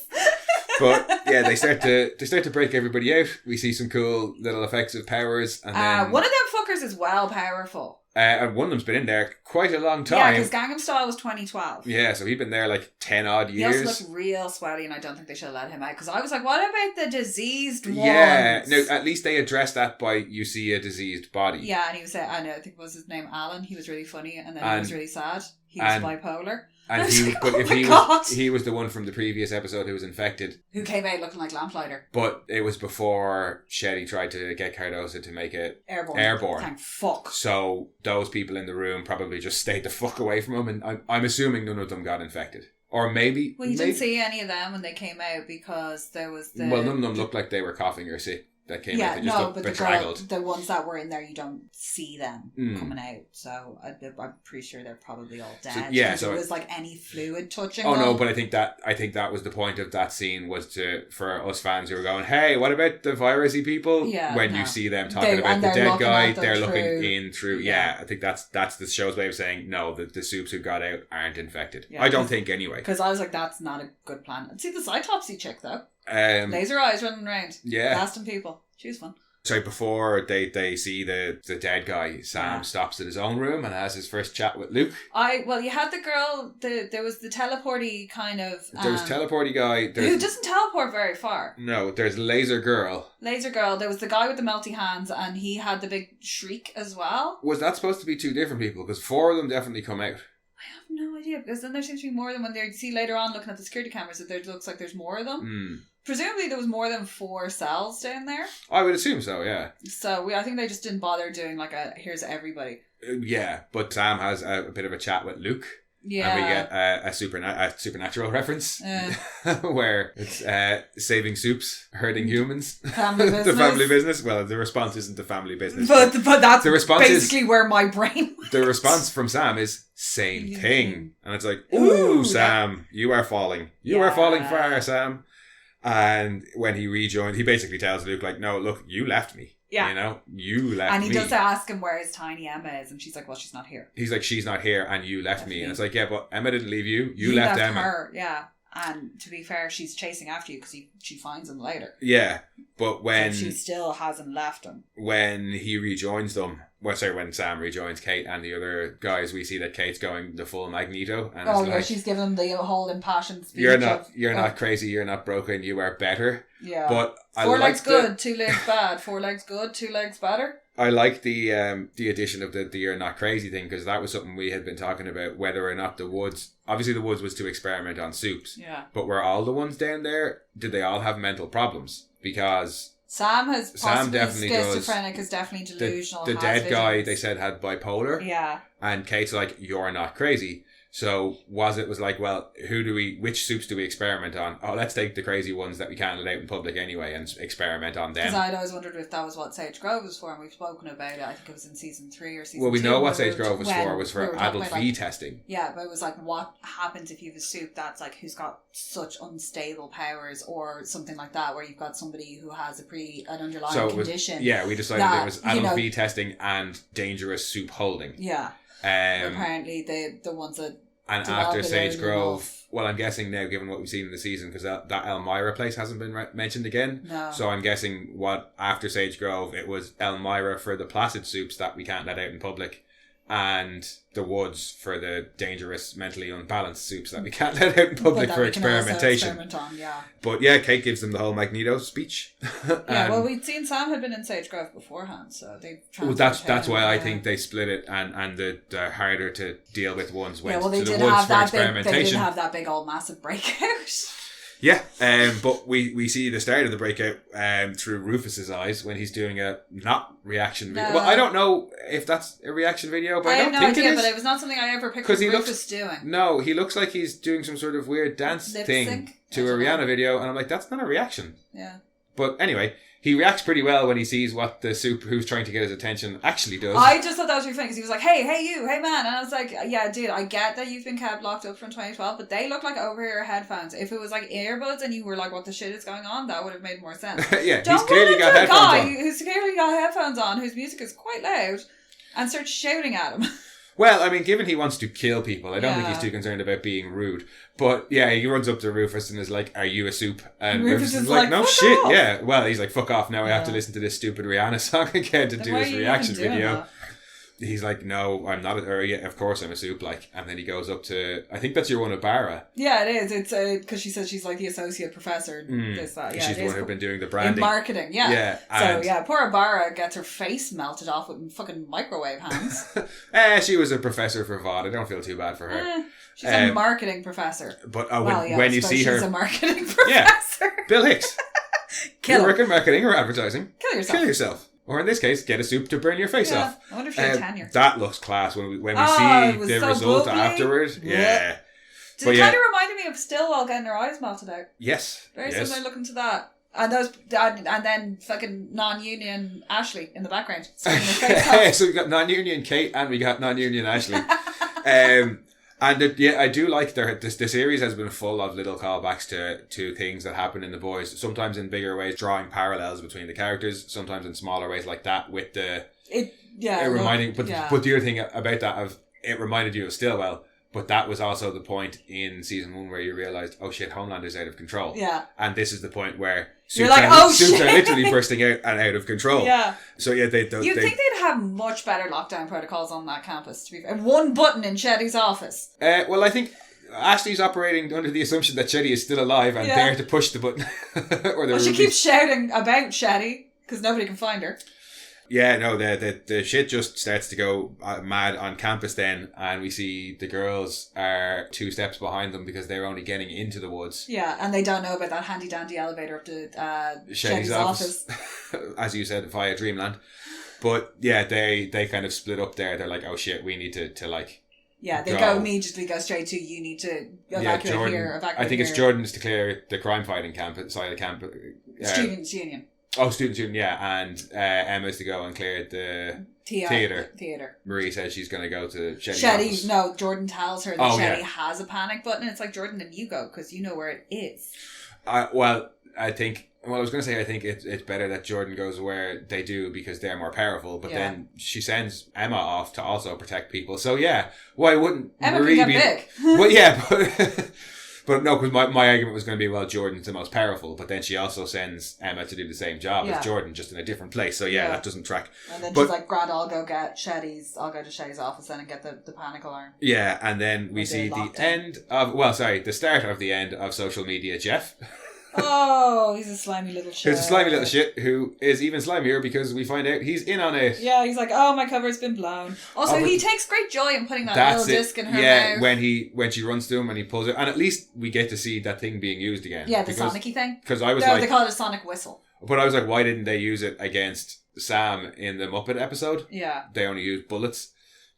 But yeah, they start to break everybody out. We see some cool little effects of powers, and then one of them fuckers is well powerful. And one of them's been in there quite a long time. Yeah, because Gangnam Style was 2012. Yeah, so he'd been there like 10 odd years. He also looked real sweaty, and I don't think they should have let him out. Because I was like, what about the diseased ones? Yeah, no, at least they addressed that by you see a diseased body. Yeah, and he was, I think it was his name, Alan. He was really funny, and then he was really sad. He was bipolar. And he was the one from the previous episode who was infected. Who came out looking like Lamplighter. But it was before Shetty tried to get Cardoza to make it airborne. Thank fuck. So those people in the room probably just stayed the fuck away from him, and I'm assuming none of them got infected. Or maybe... Well, you didn't see any of them when they came out because there was the... Well, none of them looked like they were coughing or sick. That came out, they just looked bedraggled. The ones that were in there, you don't see them coming out. So I'm pretty sure they're probably all dead. So it was like any fluid touching them. No, but I think that was the point of that scene, was for us fans who were going, hey, what about the virusy people? Yeah, when you see them talking about the dead guy, they're looking in through. Yeah, I think that's the show's way of saying no. The Supes who got out aren't infected. Yeah, I don't think anyway. Because I was like, that's not a good plan. See the Cytopsy chick though. Laser eyes running around. Yeah. Blasting people. She was fun. So before they see the dead guy, Sam stops in his own room and has his first chat with Luke. You had the girl, there was the teleporty kind of... there was teleporty guy. Who doesn't teleport very far. No, there's Laser Girl. There was the guy with the melty hands, and he had the big shriek as well. Was that supposed to be two different people? Because 4 of them definitely come out. I have no idea, because then there seems to be more of them when they see later on looking at the security cameras that there looks like there's more of them. Presumably there was more than 4 cells down there. I would assume so, yeah. So I think they just didn't bother doing like here's everybody. Yeah, but Sam has a bit of a chat with Luke. Yeah. And we get a supernatural reference where it's saving soups, hurting humans. Family business. The family business. Well, the response isn't the family business. But that's the response basically where my brain went. The response from Sam is same thing. And it's like, ooh, Sam, you are falling. You are falling far, Sam. And when he rejoined, he basically tells Luke, like, no, look, you left me. Yeah. You know, you left me. And he does ask him where his tiny Emma is, and she's like, well, she's not here. He's like, she's not here, and you left me. And it's like, yeah, but Emma didn't leave you. You left Emma. Her, yeah. And to be fair, she's chasing after you because she finds him later. Yeah, but when... So she still hasn't left him. When he rejoins them... when Sam rejoins Cate and the other guys, we see that Kate's going the full Magneto. And she's giving him the whole impassioned speech. You're not crazy, you're not broken, you are better. Yeah. But 4 legs good, 2 legs bad. 4 legs good, 2 legs better. I like the addition of the you're not crazy thing, because that was something we had been talking about, whether or not the woods... Obviously the woods was to experiment on Supes. Yeah. But were all the ones down there, did they all have mental problems? Because... Sam definitely schizophrenic, is definitely delusional. The dead guy, they said, had bipolar. Yeah. And Kate's like, you're not crazy. So was like, well, which Supes do we experiment on? Oh, let's take the crazy ones that we can't let out in public anyway and experiment on them. Because I'd always wondered if that was what Sage Grove was for, and we've spoken about it. I think it was in season 3 or season 2. Well, we know what Sage Grove was for adult V testing. Yeah, but it was like, what happens if you have a Supe that's like, who's got such unstable powers or something like that, where you've got somebody who has an underlying condition. Yeah, we decided it was adult V testing and dangerous Supe holding. Yeah. Apparently the ones that And after Sage Grove, well, I'm guessing now, given what we've seen in the season, because that Elmira place hasn't been mentioned again. No. So I'm guessing what after Sage Grove, it was Elmira for the placid soups that we can't let out in public, and the Woods for the dangerous, mentally unbalanced soups that we can't let out in public for experimentation. But yeah, Cate gives them the whole Magneto speech. Well, we'd seen Sam had been in Sage Grove beforehand, so they. Well, that's why I think they split it, and the harder to deal with ones went to the Woods for experimentation. They did have that big old massive breakout. Yeah, but we see the start of the breakout through Rufus's eyes when he's doing a not reaction video. Well, I don't know if that's a reaction video, but I don't think it is. But it was not something I ever pictured Rufus doing. No, he looks like he's doing some sort of weird dance thing to a Rihanna video, and I'm like, that's not a reaction. Yeah. But anyway, he reacts pretty well when he sees what the soup who's trying to get his attention actually does. I just thought that was really funny because he was like, hey you, hey man. And I was like, yeah, dude, I get that you've been kept locked up from 2012, but they look like over-ear headphones. If it was like earbuds and you were like, what the shit is going on, that would have made more sense. Yeah, he's clearly got headphones on. Don't who's clearly got headphones on, whose music is quite loud, and start shouting at him. Well, I mean, given he wants to kill people, I don't think he's too concerned about being rude. But yeah, he runs up to Rufus and is like, are you a soup? And Rufus is like, no shit, off. Yeah. Well, he's like, fuck off, now I have to listen to this stupid Rihanna song again to do his reaction video. That? He's like, no, I'm not, or yeah, of course I'm a soup, like, and then he goes up to, I think that's your one, Abara. Yeah, it is. It's because she says she's like the associate professor. This, that. Yeah, she's the one who's been doing the branding. In marketing, yeah. Yeah. So, yeah, poor Abara gets her face melted off with fucking microwave hands. She was a professor for Vought. I don't feel too bad for her. She's a marketing professor. But when you see her... She's a marketing professor. Yeah. Bill Hicks. You work in marketing or advertising. Kill yourself. Or in this case, get a soup to burn your face off. I wonder if she had tenure. That looks class when we see the result afterwards. Yeah. It kind of reminded me of Stillwell getting her eyes melted out. Yes. Very similar looking to that. And then fucking non-union Ashley in the background. So we got non-union Cate and we got non-union Ashley. I do like the series has been full of little callbacks to things that happen in The Boys. Sometimes in bigger ways, drawing parallels between the characters. Sometimes in smaller ways, like that with reminding. But the other thing about that it reminded you of Stillwell. But that was also the point in season 1 where you realised, oh shit, Homelander's out of control. Yeah. And this is the point where you're like, oh soups are literally bursting out and out of control. Yeah. So yeah, you'd think they'd have much better lockdown protocols on that campus. To be fair. One button in Shetty's office. Well, I think Ashley's operating under the assumption that Shetty is still alive and there to push the button. She keeps shouting about Shetty because nobody can find her. Yeah, no, the shit just starts to go mad on campus then, and we see the girls are 2 steps behind them because they're only getting into the woods. Yeah, and they don't know about that handy dandy elevator up to Shetty's office. As you said, via Dreamland. But yeah, they kind of split up there. They're like, oh shit, we need to like... Yeah, they immediately go straight to, you need to evacuate here, I think it's Jordan's to clear the crime fighting camp side of the camp. Students' union. Oh, student, yeah, and Emma's to go and clear the theatre. Marie says she's going to go to Shetty. No, Jordan tells her that Shetty has a panic button. It's like, Jordan, then you go, because you know where it is. I was going to say, I think it's better that Jordan goes where they do because they're more powerful, but then she sends Emma off to also protect people. So yeah, why wouldn't Emma Marie can get big? Well, yeah, but... But no, because my argument was going to be, well, Jordan's the most powerful, but then she also sends Emma to do the same job as Jordan, just in a different place. So that doesn't track. And then she's like, Grant, I'll go to Shetty's office then and get the panic alarm. Yeah, and then we see the start of the end of social media, Jeff. Oh, he's a slimy little shit. He's a slimy little shit who is even slimier because we find out he's in on it. Yeah, he's like, oh, my cover's been blown. Also, he takes great joy in putting that little disc in her mouth. Yeah, when she runs to him and he pulls it. And at least we get to see that thing being used again. Yeah, the sonic-y thing. Because I was they call it a sonic whistle. But I was like, why didn't they use it against Sam in the Muppet episode? Yeah. They only used bullets.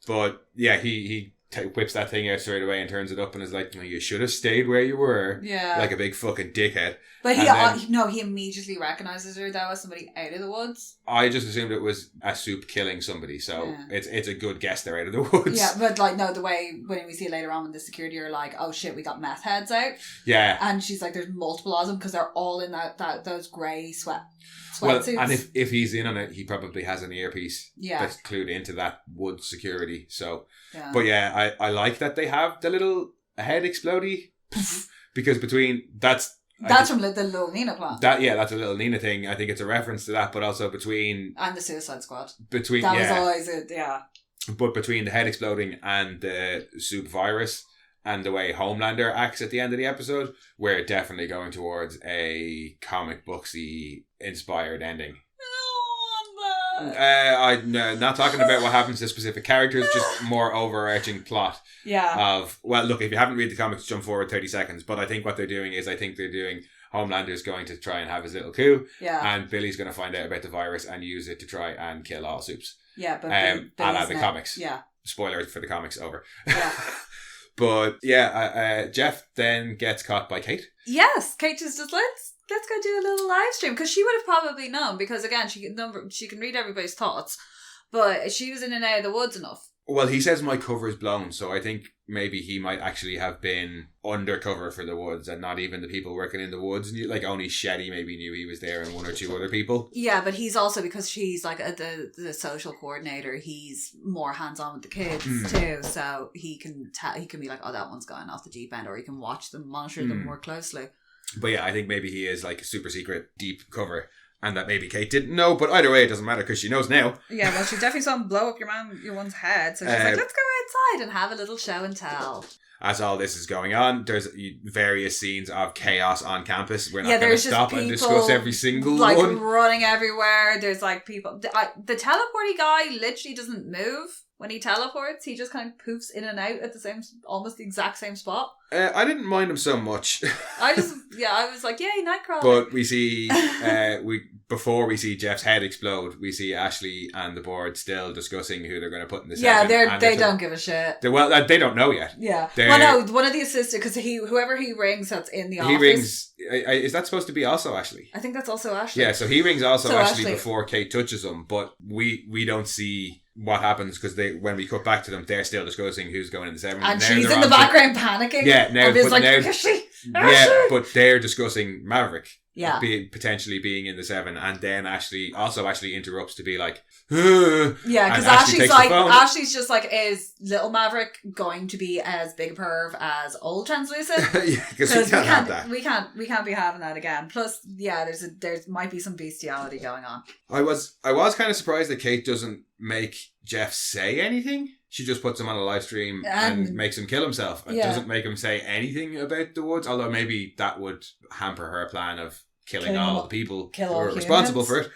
But yeah, he whips that thing out straight away and turns it up and is like, you should have stayed where you were. Yeah. Like a big fucking dickhead. But he immediately recognises her though as somebody out of the woods. I just assumed it was a soup killing somebody, so it's a good guess they're out of the woods. Yeah, but like, no, the way when we see later on when the security are like, oh shit, we got meth heads out. Yeah. And she's like, there's multiple of them because they're all in those grey sweatsuits. And if he's in on it, he probably has an earpiece that's clued into that wood security. So, but yeah, I like that they have the little head explodey because that's from the Little Nina plan. That's a Little Nina thing. I think it's a reference to that, but also between and the Suicide Squad. Was always it, But between the head exploding and the soup virus and the way Homelander acts at the end of the episode, we're definitely going towards a comic booksy inspired ending. I'm not talking about what happens to specific characters, just more overarching plot. Yeah. Look, if you haven't read the comics, jump forward 30 seconds. But I think what they're doing is, Homelander's going to try and have his little coup. Yeah. And Billy's going to find out about the virus and use it to try and kill all soups. Yeah, but the comics. Yeah. Spoilers for the comics, over. Yeah. But Jeff then gets caught by Cate. Yes, Cate just let's go do a little live stream, because she would have probably known, because again she can read everybody's thoughts, but she was in and out of the woods enough. Well, he says my cover is blown, so I think maybe he might actually have been undercover for the woods and not even the people working in the woods. Like only Shetty maybe knew he was there and one or two other people. Yeah, but he's also, because she's like the social coordinator, he's more hands-on with the kids too, so he can be like, oh, that one's going off the deep end, or he can watch them, monitor them more closely. But yeah, I think maybe he is like a super secret deep cover. And that maybe Cate didn't know, but either way, it doesn't matter because she knows now. Yeah, well, she definitely saw him blow up your one's head, so she's like, let's go outside and have a little show and tell. As all this is going on, there's various scenes of chaos on campus. We're not going to stop and discuss every single one. Like running everywhere. There's like people. The teleporty guy literally doesn't move when he teleports. He just kind of poofs in and out at almost the exact same spot. I didn't mind him so much. I was like, yay, Nightcrawler. But we see, before we see Jeff's head explode, we see Ashley and the board still discussing who they're going to put in the seven. Yeah, they don't give a shit. They don't know yet. Yeah. Well, no, one of the assistants, because whoever he rings that's in the office. He rings, is that supposed to be also Ashley? I think that's also Ashley. Yeah, so he rings also Ashley before Cate touches him, but we don't see what happens, because when we cut back to them, they're still discussing who's going in the seven. And she's in the background panicking. Yeah, but they're discussing Maverick. Yeah. Potentially being in the seven, and then Ashley interrupts to be like, yeah, because Ashley's just like, is little Maverick going to be as big a perv as old Translucent? Yeah, because we can't have that. We can't be having that again. Plus, yeah, there might be some bestiality going on. I was kind of surprised that Cate doesn't make Jeff say anything. She just puts him on a live stream and makes him kill himself. It doesn't make him say anything about the woods, although maybe that would hamper her plan of killing all the people who are responsible for it.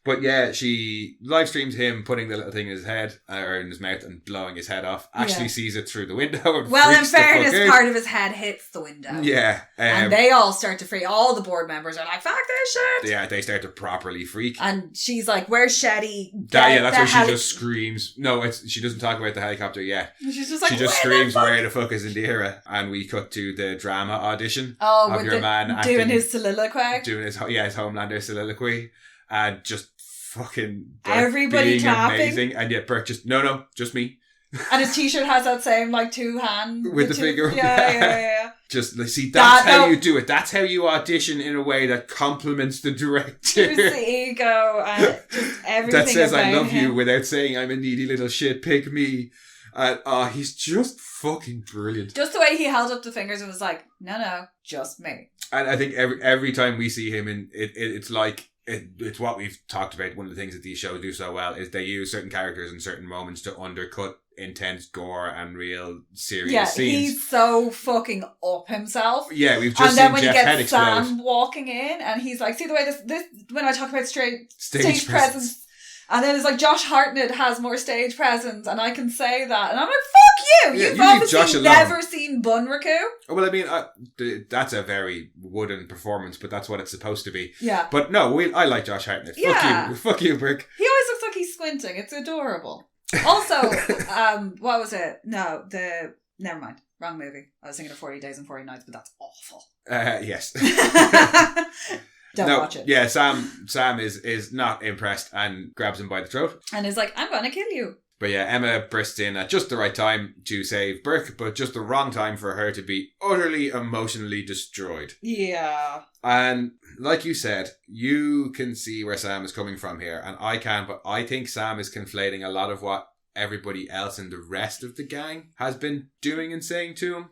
But yeah, she live streams him putting the little thing in his head or in his mouth and blowing his head off. Ashley sees it through the window. And well, in fairness, part of his head hits the window. Yeah. And they all start to freak. All the board members are like, fuck this shit. Yeah, they start to properly freak. And she's like, where's Shetty? That's where she just screams. No, she doesn't talk about the helicopter yet. She's just like, she just screams, where the fuck is Indira? And we cut to the drama audition of your man acting, doing his soliloquy. Doing his Homelander soliloquy. And just fucking everybody being clapping. Amazing. And yet Burke just me. And his t-shirt has that same like two hand with the finger. Yeah. Just see, that's how you do it. That's how you audition in a way that compliments the director. Use the ego and just everything that says about I love him. you without saying I'm a needy little shit, pick me. And he's just fucking brilliant. Just the way he held up the fingers and was like, no, just me. And I think every time we see him in it's like it's what we've talked about. One of the things that these shows do so well is they use certain characters in certain moments to undercut intense gore and real serious scenes. He's so fucking up himself. Yeah, we've just seen Jeff head explode. And then when you get Sam walking in and he's like, see the way this when I talk about stage presence. And then it's like, Josh Hartnett has more stage presence and I can say that. And I'm like, fuck you! You've obviously never seen Bunraku. Well, I mean, that's a very wooden performance, but that's what it's supposed to be. Yeah. But no, I like Josh Hartnett. Yeah. Fuck you, Brick. He always looks like he's squinting. It's adorable. Also, what was it? No, never mind. Wrong movie. I was thinking of 40 Days and 40 Nights, but that's awful. Yes. Don't watch it. Yeah, Sam is not impressed and grabs him by the throat. And is like, I'm going to kill you. But yeah, Emma bursts in at just the right time to save Burke, but just the wrong time for her to be utterly emotionally destroyed. Yeah. And like you said, you can see where Sam is coming from here, and I can, but I think Sam is conflating a lot of what everybody else in the rest of the gang has been doing and saying to him.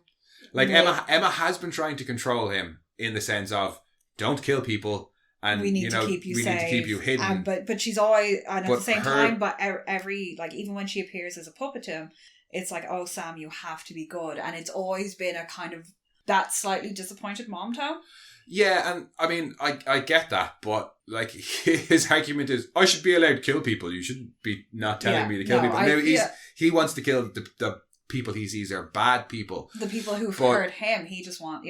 Like, Emma has been trying to control him in the sense of, don't kill people, and we need to keep you safe. Need to keep you hidden. But she's always, and at the same time, but every, like, even when she appears as a puppet to him, it's like, oh, Sam, you have to be good. And it's always been a kind of that slightly disappointed mom tone. Yeah, and I mean, I get that, but like his argument is, I should be allowed to kill people. You shouldn't be not telling me to kill people. Now he wants to kill the people he sees are bad people. The people who've hurt him, he just wants,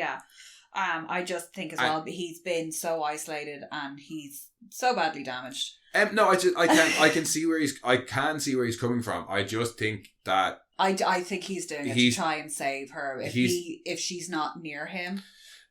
I just think as well, he's been so isolated and he's so badly damaged. No, I can see where he's coming from. I just think that I think he's doing it to try and save her if she's not near him.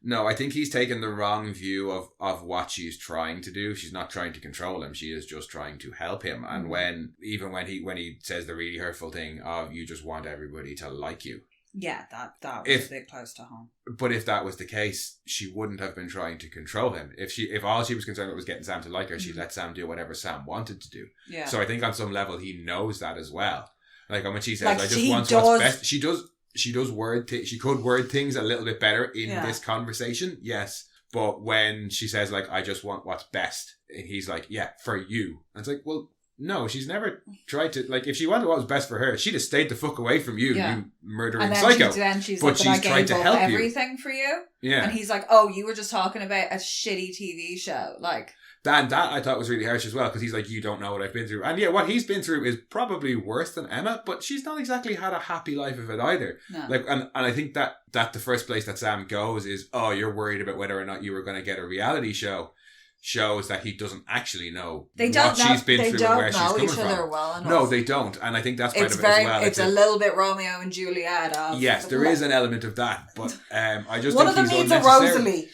No, I think he's taken the wrong view of what she's trying to do. She's not trying to control him. She is just trying to help him. And when he says the really hurtful thing of, you just want everybody to like you. Yeah, that was a bit close to home. But if that was the case, she wouldn't have been trying to control him. If all she was concerned about was getting Sam to like her, she'd let Sam do whatever Sam wanted to do. Yeah. So I think on some level he knows that as well. Like when she says, "I just want what's best," she does. She could word things a little bit better in this conversation, yes. But when she says, like, I just want what's best, and he's like, yeah, for you. And it's like, well, no, she's never tried to, like, if she wanted what was best for her, she'd have stayed the fuck away from you, you murdering psycho. She's but like, she's tried to help everything you. For you. Yeah. And he's like, oh, you were just talking about a shitty TV show. Like... That I thought was really harsh as well, because he's like, you don't know what I've been through. And yeah, what he's been through is probably worse than Emma, but she's not exactly had a happy life of it either. No. Like, and I think that the first place that Sam goes is, oh, you're worried about whether or not you were going to get a reality show, shows that he doesn't actually know what she's been through and where she's coming from. Well enough. No, they don't. And I think that's part of it as well. It's a little bit Romeo and Juliet. Yes, there is an element of that, but I just one think of them needs a Rosalie.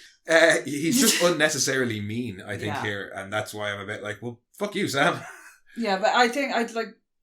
He's just unnecessarily mean, I think, here, and that's why I'm a bit like, well, fuck you, Sam. Yeah, but I think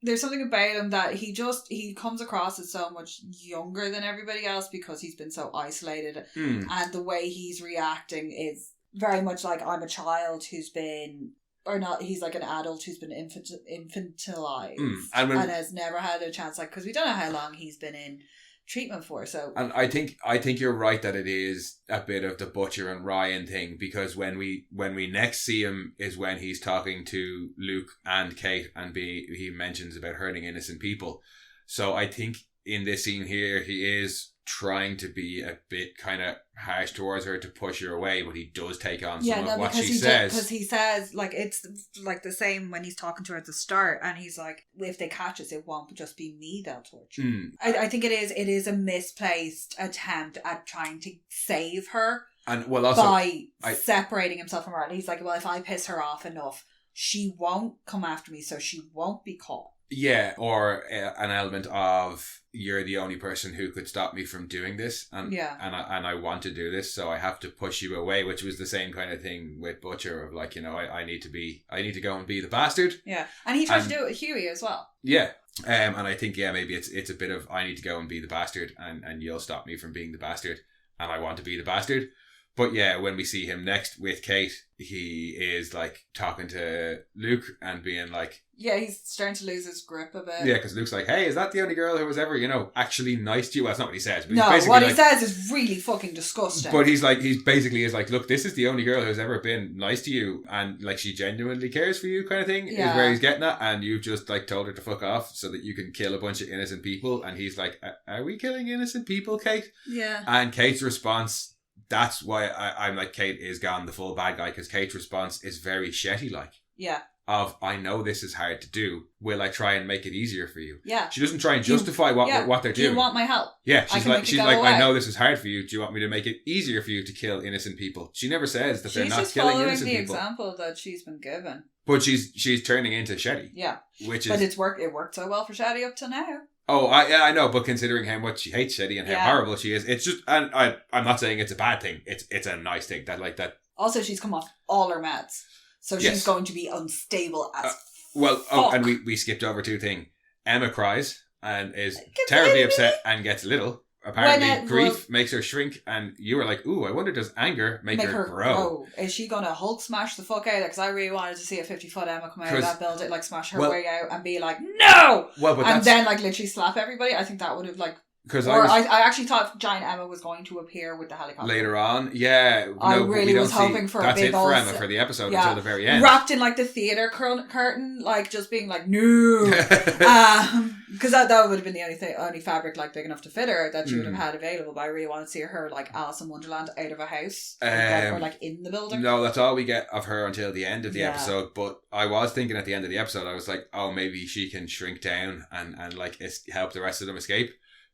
there's something about him that he comes across as so much younger than everybody else because he's been so isolated, and the way he's reacting is very much like, I'm a child who's been, or not, he's like an adult who's been infantilized and has never had a chance, like, because we don't know how long he's been in treatment for. So, and I think you're right that it is a bit of the Butcher and Ryan thing, because when we next see him is when he's talking to Luke and Cate, and he mentions about hurting innocent people. So I think in this scene here he is trying to be a bit kind of harsh towards her to push her away, but he does take on some of what she says. Because he says, like, it's like the same when he's talking to her at the start, and he's like, if they catch us, it won't just be me they'll torture. I think it is a misplaced attempt at trying to save her, and also by separating himself from her. And he's like, well, if I piss her off enough, she won't come after me, so she won't be caught. Yeah, or an element of, you're the only person who could stop me from doing this, and I want to do this, so I have to push you away, which was the same kind of thing with Butcher of, like, you know, I need to go and be the bastard. Yeah, and he tried to do it with Huey as well. Yeah, and I think, maybe it's a bit of, I need to go and be the bastard, and you'll stop me from being the bastard, and I want to be the bastard. But yeah, when we see him next with Cate, he is like talking to Luke and being like... Yeah, he's starting to lose his grip a bit. Yeah, because Luke's like, hey, is that the only girl who was ever, actually nice to you? Well, that's not what he says. But no, what he says is really fucking disgusting. But he's basically is like, look, this is the only girl who's ever been nice to you, and like she genuinely cares for you, kind of thing, is where he's getting at, and you've just like told her to fuck off so that you can kill a bunch of innocent people. And he's like, are we killing innocent people, Cate? Yeah. And Kate's response... That's why I'm like, Cate is gone the full bad guy, because Kate's response is very Shetty-like. Yeah. Of, I know this is hard to do. Will I try and make it easier for you? Yeah. She doesn't try and justify what they're doing. Do you want my help? Yeah. She's like, I know this is hard for you. Do you want me to make it easier for you to kill innocent people? She never says that they're not killing innocent people. She's just following the example that she's been given. But she's turning into Shetty. Yeah. But it worked so well for Shetty up to now. Oh, I know, but considering how much she hates Shetty and how horrible she is, it's just, and I'm not saying it's a bad thing. It's a nice thing that. Also, she's come off all her meds, so she's going to be unstable as fuck. And we skipped over two things. Emma cries and is terribly upset and gets little, apparently grief makes her shrink, and you were like, ooh, I wonder does anger make her grow? Is she gonna Hulk smash the fuck out of it? Because I really wanted to see a 50-foot Emma come out of that building, like smash her way out and be like, no! And then like literally slap everybody. I think that would have like... I actually thought Giant Emma was going to appear with the helicopter later on. Yeah, I really was hoping for a big for Emma for the episode until the very end, wrapped in like the theater curtain, like just being like no, because that would have been the only fabric like big enough to fit her that she would have had available. But I really want to see her like Alice in Wonderland out of a house or like in the building. No, that's all we get of her until the end of the episode. But I was thinking at the end of the episode, I was like, oh, maybe she can shrink down and like help the rest of them escape.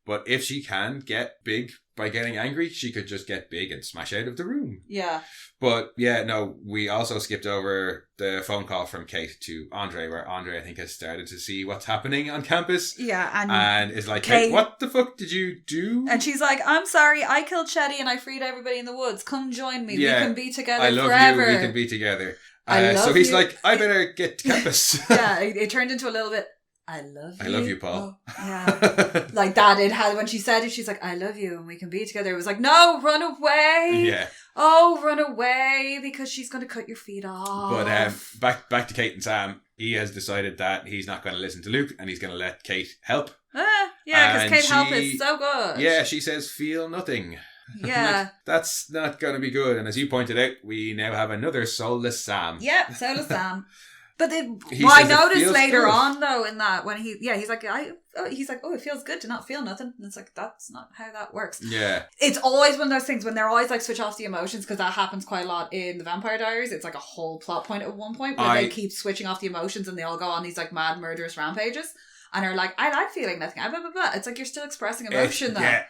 But if she can get big by getting angry, she could just get big and smash out of the room. Yeah. But yeah, no, we also skipped over the phone call from Cate to Andre, where Andre, I think, has started to see what's happening on campus. Yeah. And is like, Cate, what the fuck did you do? And she's like, I'm sorry, I killed Shetty and I freed everybody in the woods. Come join me. Yeah, we can be together I love forever. you. We can be together. So he's like, I better get to campus. Yeah, it turned into a little bit, I love you, Paul. Oh, yeah. Like that, it had, when she said it, she's like, I love you and we can be together. It was like, no, run away. Yeah. Oh, run away because she's going to cut your feet off. But back to Cate and Sam. He has decided that he's not going to listen to Luke and he's going to let Cate help. Yeah, because Cate help is so good. Yeah, she says, feel nothing. Yeah. Like, that's not going to be good. And as you pointed out, we now have another soulless Sam. Yep, soulless Sam. But then, I noticed later on though, in that when he's like, oh, it feels good to not feel nothing. And it's like, that's not how that works. Yeah. It's always one of those things when they're always like switch off the emotions, because that happens quite a lot in the Vampire Diaries. It's like a whole plot point at one point where they keep switching off the emotions and they all go on these like mad murderous rampages. And are like, I like feeling nothing. Blah, blah, blah. It's like you're still expressing emotion though. Yeah,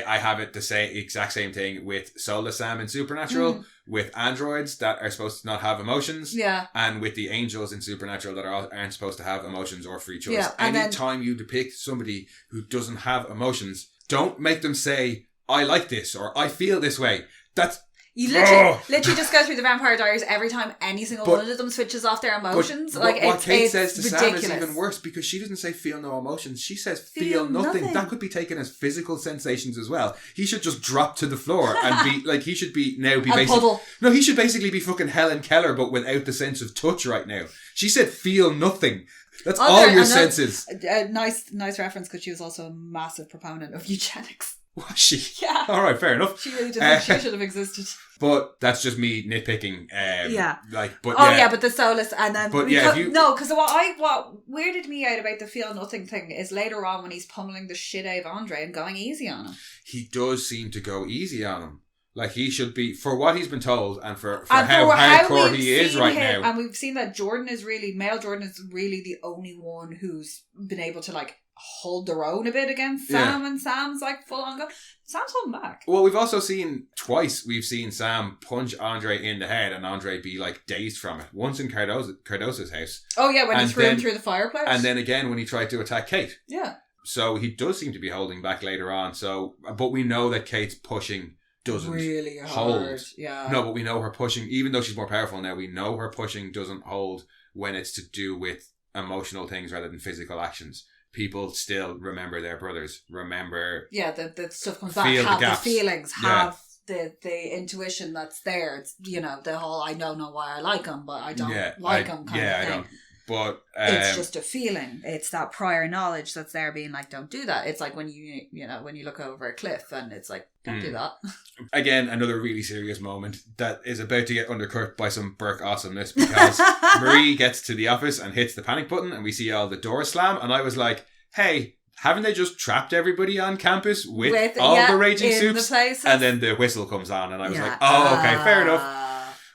I have it the exact same thing with Soulless Sam in Supernatural, with androids that are supposed to not have emotions, and with the angels in Supernatural that aren't supposed to have emotions or free choice. Yeah, anytime you depict somebody who doesn't have emotions, don't make them say, I like this or I feel this way. That's... You literally just go through the Vampire Diaries every time any single one of them switches off their emotions. Like what Cate says to ridiculous. Sam is even worse, because she doesn't say feel no emotions. She says feel nothing. That could be taken as physical sensations as well. He should just drop to the floor and be like, he should be basically... No, he should basically be fucking Helen Keller, but without the sense of touch right now. She said feel nothing. That's all your senses. Nice reference, because she was also a massive proponent of eugenics. Was she? Yeah. All right, fair enough. She really did. She should have existed. But that's just me nitpicking. But the soulless, and then because what weirded me out about the feel nothing thing is later on when he's pummeling the shit out of Andre and going easy on him. He does seem to go easy on him. Like he should be, for what he's been told and for how hardcore he is right now. And we've seen that male Jordan is really the only one who's been able to like hold their own a bit against Sam, and Sam's like full on go. Sam's holding back. Well, we've also seen Sam punch Andre in the head and Andre be like dazed from it. Once in Cardosa's house. Oh yeah, when he threw him through the fireplace. And then again when he tried to attack Cate. Yeah. So he does seem to be holding back later on. So, but we know that Kate's pushing doesn't really hold. Hard. Yeah. No, but we know her pushing, even though she's more powerful now, we know her pushing doesn't hold when it's to do with emotional things rather than physical actions. People still remember their brothers. The stuff comes back. Have the feelings. Have the intuition that's there. It's the whole I don't know why I like him, but I don't like him kind of thing. I don't. But it's just a feeling. It's that prior knowledge that's there, being like, don't do that. It's like when you look over a cliff and it's like, don't do that. Again, another really serious moment that is about to get undercut by some Burke awesomeness, because Marie gets to the office and hits the panic button and we see all the doors slam, and I was like, hey, haven't they just trapped everybody on campus with all the raging soups? And then the whistle comes on and I was like, oh, okay, fair enough.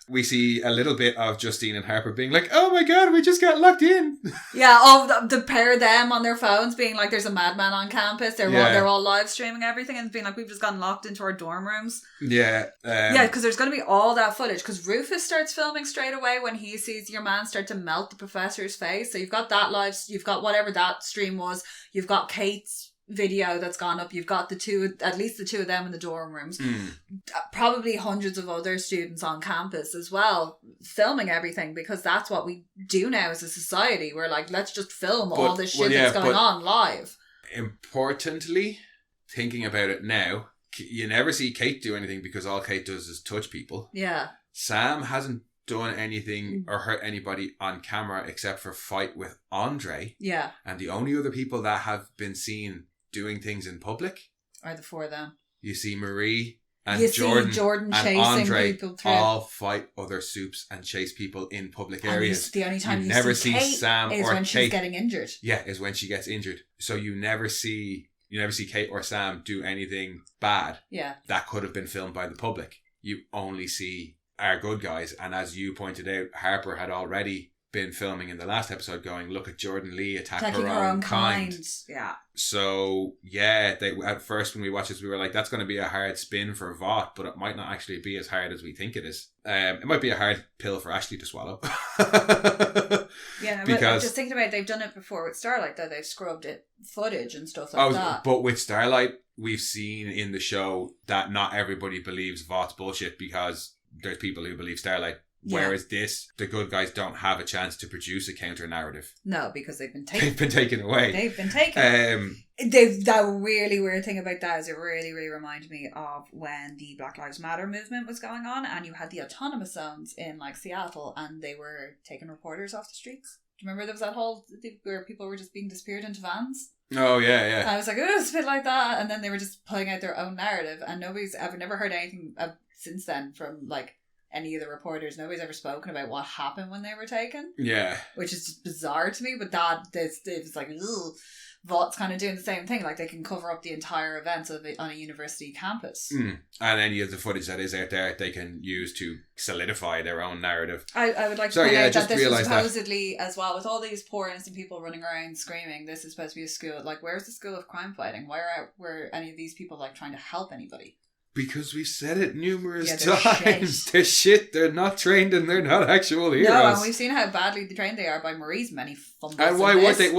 We see a little bit of Justine and Harper being like, oh my god, we just got locked in. Yeah, the pair of them on their phones being like, there's a madman on campus. They're all live streaming everything and being like, we've just gotten locked into our dorm rooms. Yeah. Because there's going to be all that footage, because Rufus starts filming straight away when he sees your man start to melt the professor's face. So you've got that you've got whatever that stream was. You've got Kate's video that's gone up. You've got at least the two of them in the dorm rooms. Probably hundreds of other students on campus as well, filming everything, because that's what we do now as a society. We're like, let's just film all this shit that's going on live. Importantly, thinking about it now, you never see Cate do anything because all Cate does is touch people. Yeah. Sam hasn't done anything or hurt anybody on camera except for fight with Andre. Yeah. And the only other people that have been seen doing things in public are the four of them. You see Marie and you Jordan, see Jordan and chasing Andre people through. all fight other Supes and chase people in public areas. The only time you never see Cate Sam is or when Cate. she's getting injured. Yeah, is when she gets injured. So you never see Cate or Sam do anything bad. Yeah. That could have been filmed by the public. You only see our good guys, and as you pointed out, Harper had already been filming in the last episode going, look at Jordan Lee attacking her own kind. Yeah. So yeah, they at first when we watched this we were like, that's going to be a hard spin for Vought, but it might not actually be as hard as we think it is. It might be a hard pill for Ashley to swallow. Yeah, because I'm just thinking about it, they've done it before with Starlight though. They've scrubbed it footage and stuff like that. But with Starlight we've seen in the show that not everybody believes Vought's bullshit because there's people who believe Starlight. Yeah. Whereas this, the good guys don't have a chance to produce a counter narrative. No, because they've been taken. They've been taken away. They've been taken. The really weird thing about that is it really, really reminded me of when the Black Lives Matter movement was going on, and you had the autonomous zones in like Seattle, and they were taking reporters off the streets. Do you remember there was that whole where people were just being disappeared into vans? Oh yeah, yeah. And I was like, oh, it's a bit like that, and then they were just pulling out their own narrative, and nobody's ever never heard anything since then from like any of the reporters. Nobody's ever spoken about what happened when they were taken. Yeah. Which is just bizarre to me, but it was like, ugh. Vaught's kind of doing the same thing. Like, they can cover up the entire events on a university campus. And any of the footage that is out there, they can use to solidify their own narrative. I would like to point out that this was supposedly, as well, with all these poor innocent people running around screaming, this is supposed to be a school. Like, where's the school of crime fighting? Were any of these people, like, trying to help anybody? Because we've said it numerous times. Shit. They're shit. They're not trained and they're not actual heroes. No, and we've seen how badly trained they are by Marie's many fumbles. And why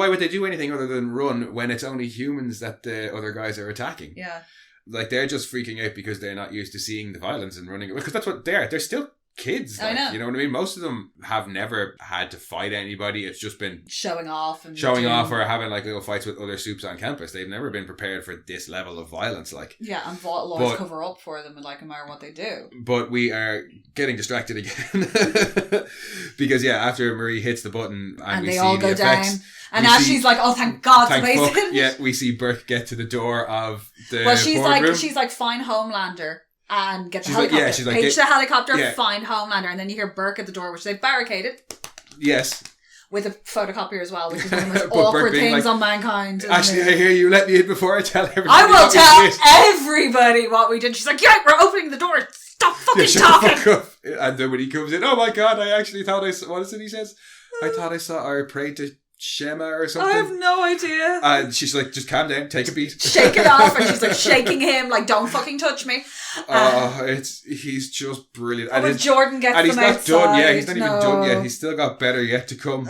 would they do anything other than run when it's only humans that the other guys are attacking? Yeah. Like, they're just freaking out because they're not used to seeing the violence and running. Because that's what they are. They're still kids. Like, I know. You know what I mean? Most of them have never had to fight anybody. It's just been showing off or having like little fights with other Supes on campus. They've never been prepared for this level of violence. Like, yeah, and Vought will always cover up for them, like, no matter what they do. But we are getting distracted again because after Marie hits the button and we they see all go the effects, down. And Ashley's like, oh, thank God, amazing. Yeah, we see Burke get to the door of the she's like, fine, Homelander. And get the helicopter. Page the helicopter, find Homelander, and then you hear Burke at the door, which they've barricaded. Yes. With a photocopier as well, which is one of the most awkward things on Mankind. Actually, I hear you. Let me in before I tell everybody. I will tell everybody what we did. She's like, yeah, we're opening the door. Stop fucking talking. And then when he comes in, oh my God, I actually thought what is it he says? I thought I saw our prey to Shema or something. I have no idea. And she's like, just calm down, take a beat. Shake it off. And she's like shaking him, like, don't fucking touch me. He's just brilliant. And Jordan gets them outside. He's not done yet. He's not even done yet. He's still got better yet to come.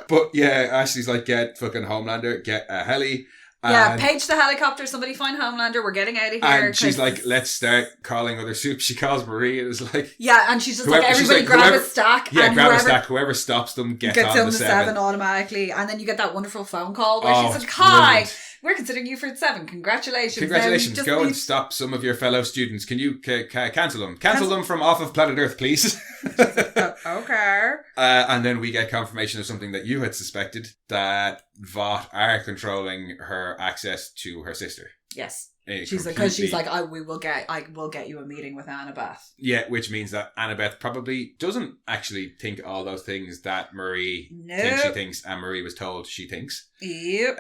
But Ashley's like, get fucking Homelander, get a heli. Page the helicopter, somebody find Homelander, we're getting out of here. And she's like, let's start calling other Supes. She calls Marie and is like... Yeah, and she's just like, everybody grab a stack. Yeah, grab a stack. Whoever stops them gets on the 7 automatically. And then you get that wonderful phone call where she's like, hi, brilliant. We're considering you for 7. Congratulations. Go and stop some of your fellow students. Can you cancel them? Cancel them from off of planet Earth, please. Okay. And then we get confirmation of something that you had suspected, that Vought are controlling her access to her sister. Yes. She's like, I will get you a meeting with Annabeth. Yeah, which means that Annabeth probably doesn't actually think all those things that Marie thinks she thinks, and Marie was told she thinks. Yep.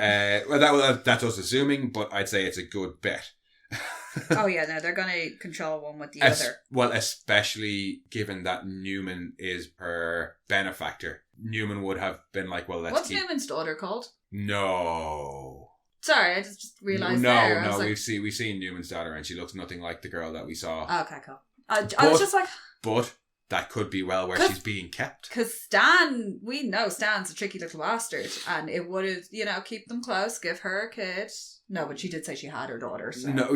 That's us assuming, but I'd say it's a good bet. Oh yeah, no, they're going to control one with the other. Well, especially given that Newman is her benefactor. Newman would have been like, well, what's Newman's daughter called? No. Sorry, I just realised No, we've seen Newman's daughter and she looks nothing like the girl that we saw. Okay, cool. I was just like... But that could be where she's being kept. Because we know Stan's a tricky little bastard, and it would have, keep them close, give her a kid. No, but she did say she had her daughter. So. But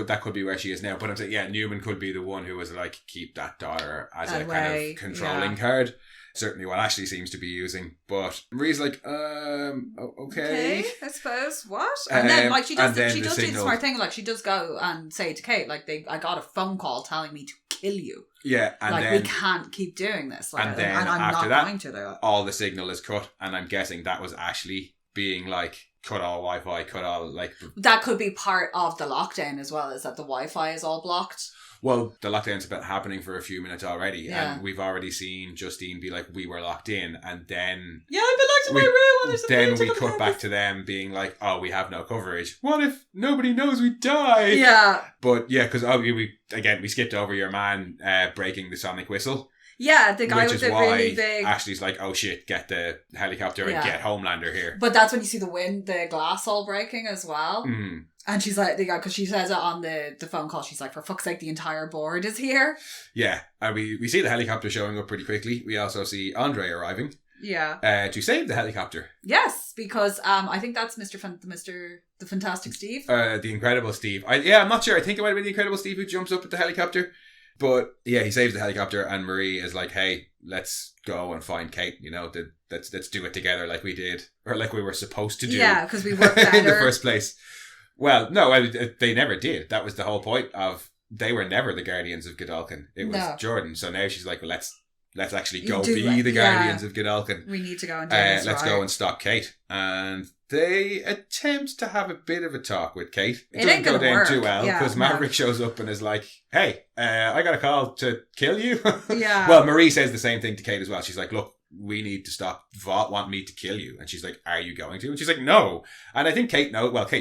that could be where she is now. But I'm saying, Newman could be the one who was like, keep that daughter as a kind of controlling card. certainly what Ashley seems to be using. But Marie's like, okay, I suppose. What? And then, like, she does do the smart thing. Like, she does go and say to Cate, like, I got a phone call telling me to kill you. Yeah, and like, then we can't keep doing this. Like, and then I'm after not that, going to do it. All the signal is cut, and I'm guessing that was Ashley being like, cut all Wi-Fi, cut all, like... That could be part of the lockdown as well, is that the Wi-Fi is all blocked. Well, the lockdown's been happening for a few minutes already, and we've already seen Justine be like, we were locked in, and then... Yeah, I've been locked in my room. Then we cut back to them being like, oh, we have no coverage. What if nobody knows we died? Yeah. But yeah, because we skipped over your man breaking the sonic whistle. Yeah, the guy with the really big... Ashley's like, oh shit, get the helicopter and get Homelander here. But that's when you see the glass all breaking as well. Mm. And she's like, because she says it on the phone call, she's like, for fuck's sake, the entire board is here. Yeah, and we see the helicopter showing up pretty quickly. We also see Andre arriving. Yeah. To save the helicopter. Yes, because I think that's the Fantastic Steve. The Incredible Steve. I'm not sure. I think it might have been the Incredible Steve who jumps up at the helicopter. But yeah, he saves the helicopter, and Marie is like, hey, let's go and find Cate, let's do it together like we did, or like we were supposed to do. Yeah, because we worked better. In the first place. Well, no, they never did. That was the whole point of, they were never the Guardians of Godolkin. It was Jordan. So now she's like, well, let's actually go be the Guardians of Godolkin. We need to go and do this, let's go and stop Cate. And they attempt to have a bit of a talk with Cate. It doesn't go down too well, because Maverick shows up and is like, hey, I got a call to kill you. Yeah. Well, Marie says the same thing to Cate as well. She's like, look, we need to stop. Vought want me to kill you. And she's like, are you going to? And she's like, no. And I think Cate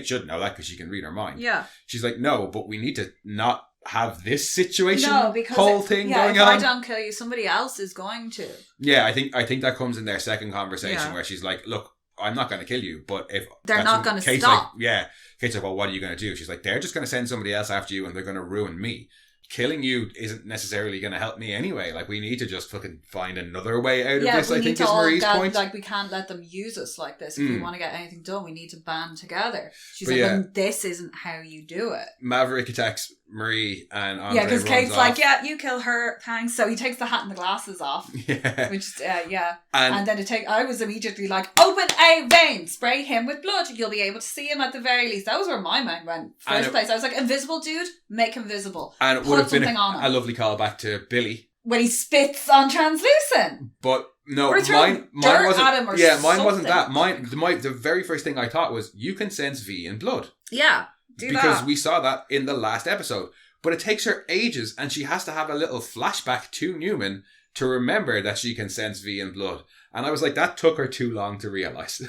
should know that because she can read her mind. Yeah. She's like, no, but we need to not have this situation, because going on. If I don't kill you, somebody else is going to. Yeah, I think that comes in their second conversation where she's like, look, I'm not going to kill you, but if they're not going to stop. Like, Kate's like, well, what are you going to do? She's like, they're just going to send somebody else after you and they're going to ruin me. Killing you isn't necessarily going to help me anyway. Like, we need to just fucking find another way out of this, I think is Marie's point. Like, we can't let them use us like this. If we want to get anything done, we need to band together. She's like, well, this isn't how you do it. Maverick attacks Marie and Andre yeah, because Kate's like, yeah, you kill her, thanks. So he takes the hat and the glasses off. Yeah. Which, and then I was immediately like, open a vein, spray him with blood. You'll be able to see him at the very least. That was where my mind went. First place, I was like, invisible dude, make him visible. And it would have been a lovely callback to Billy. When he spits on translucent. But no, mine wasn't that. The very first thing I thought was, you can sense V in blood. Yeah. Because we saw that in the last episode. But it takes her ages, and she has to have a little flashback to Newman to remember that she can sense V in blood. And I was like, that took her too long to realise.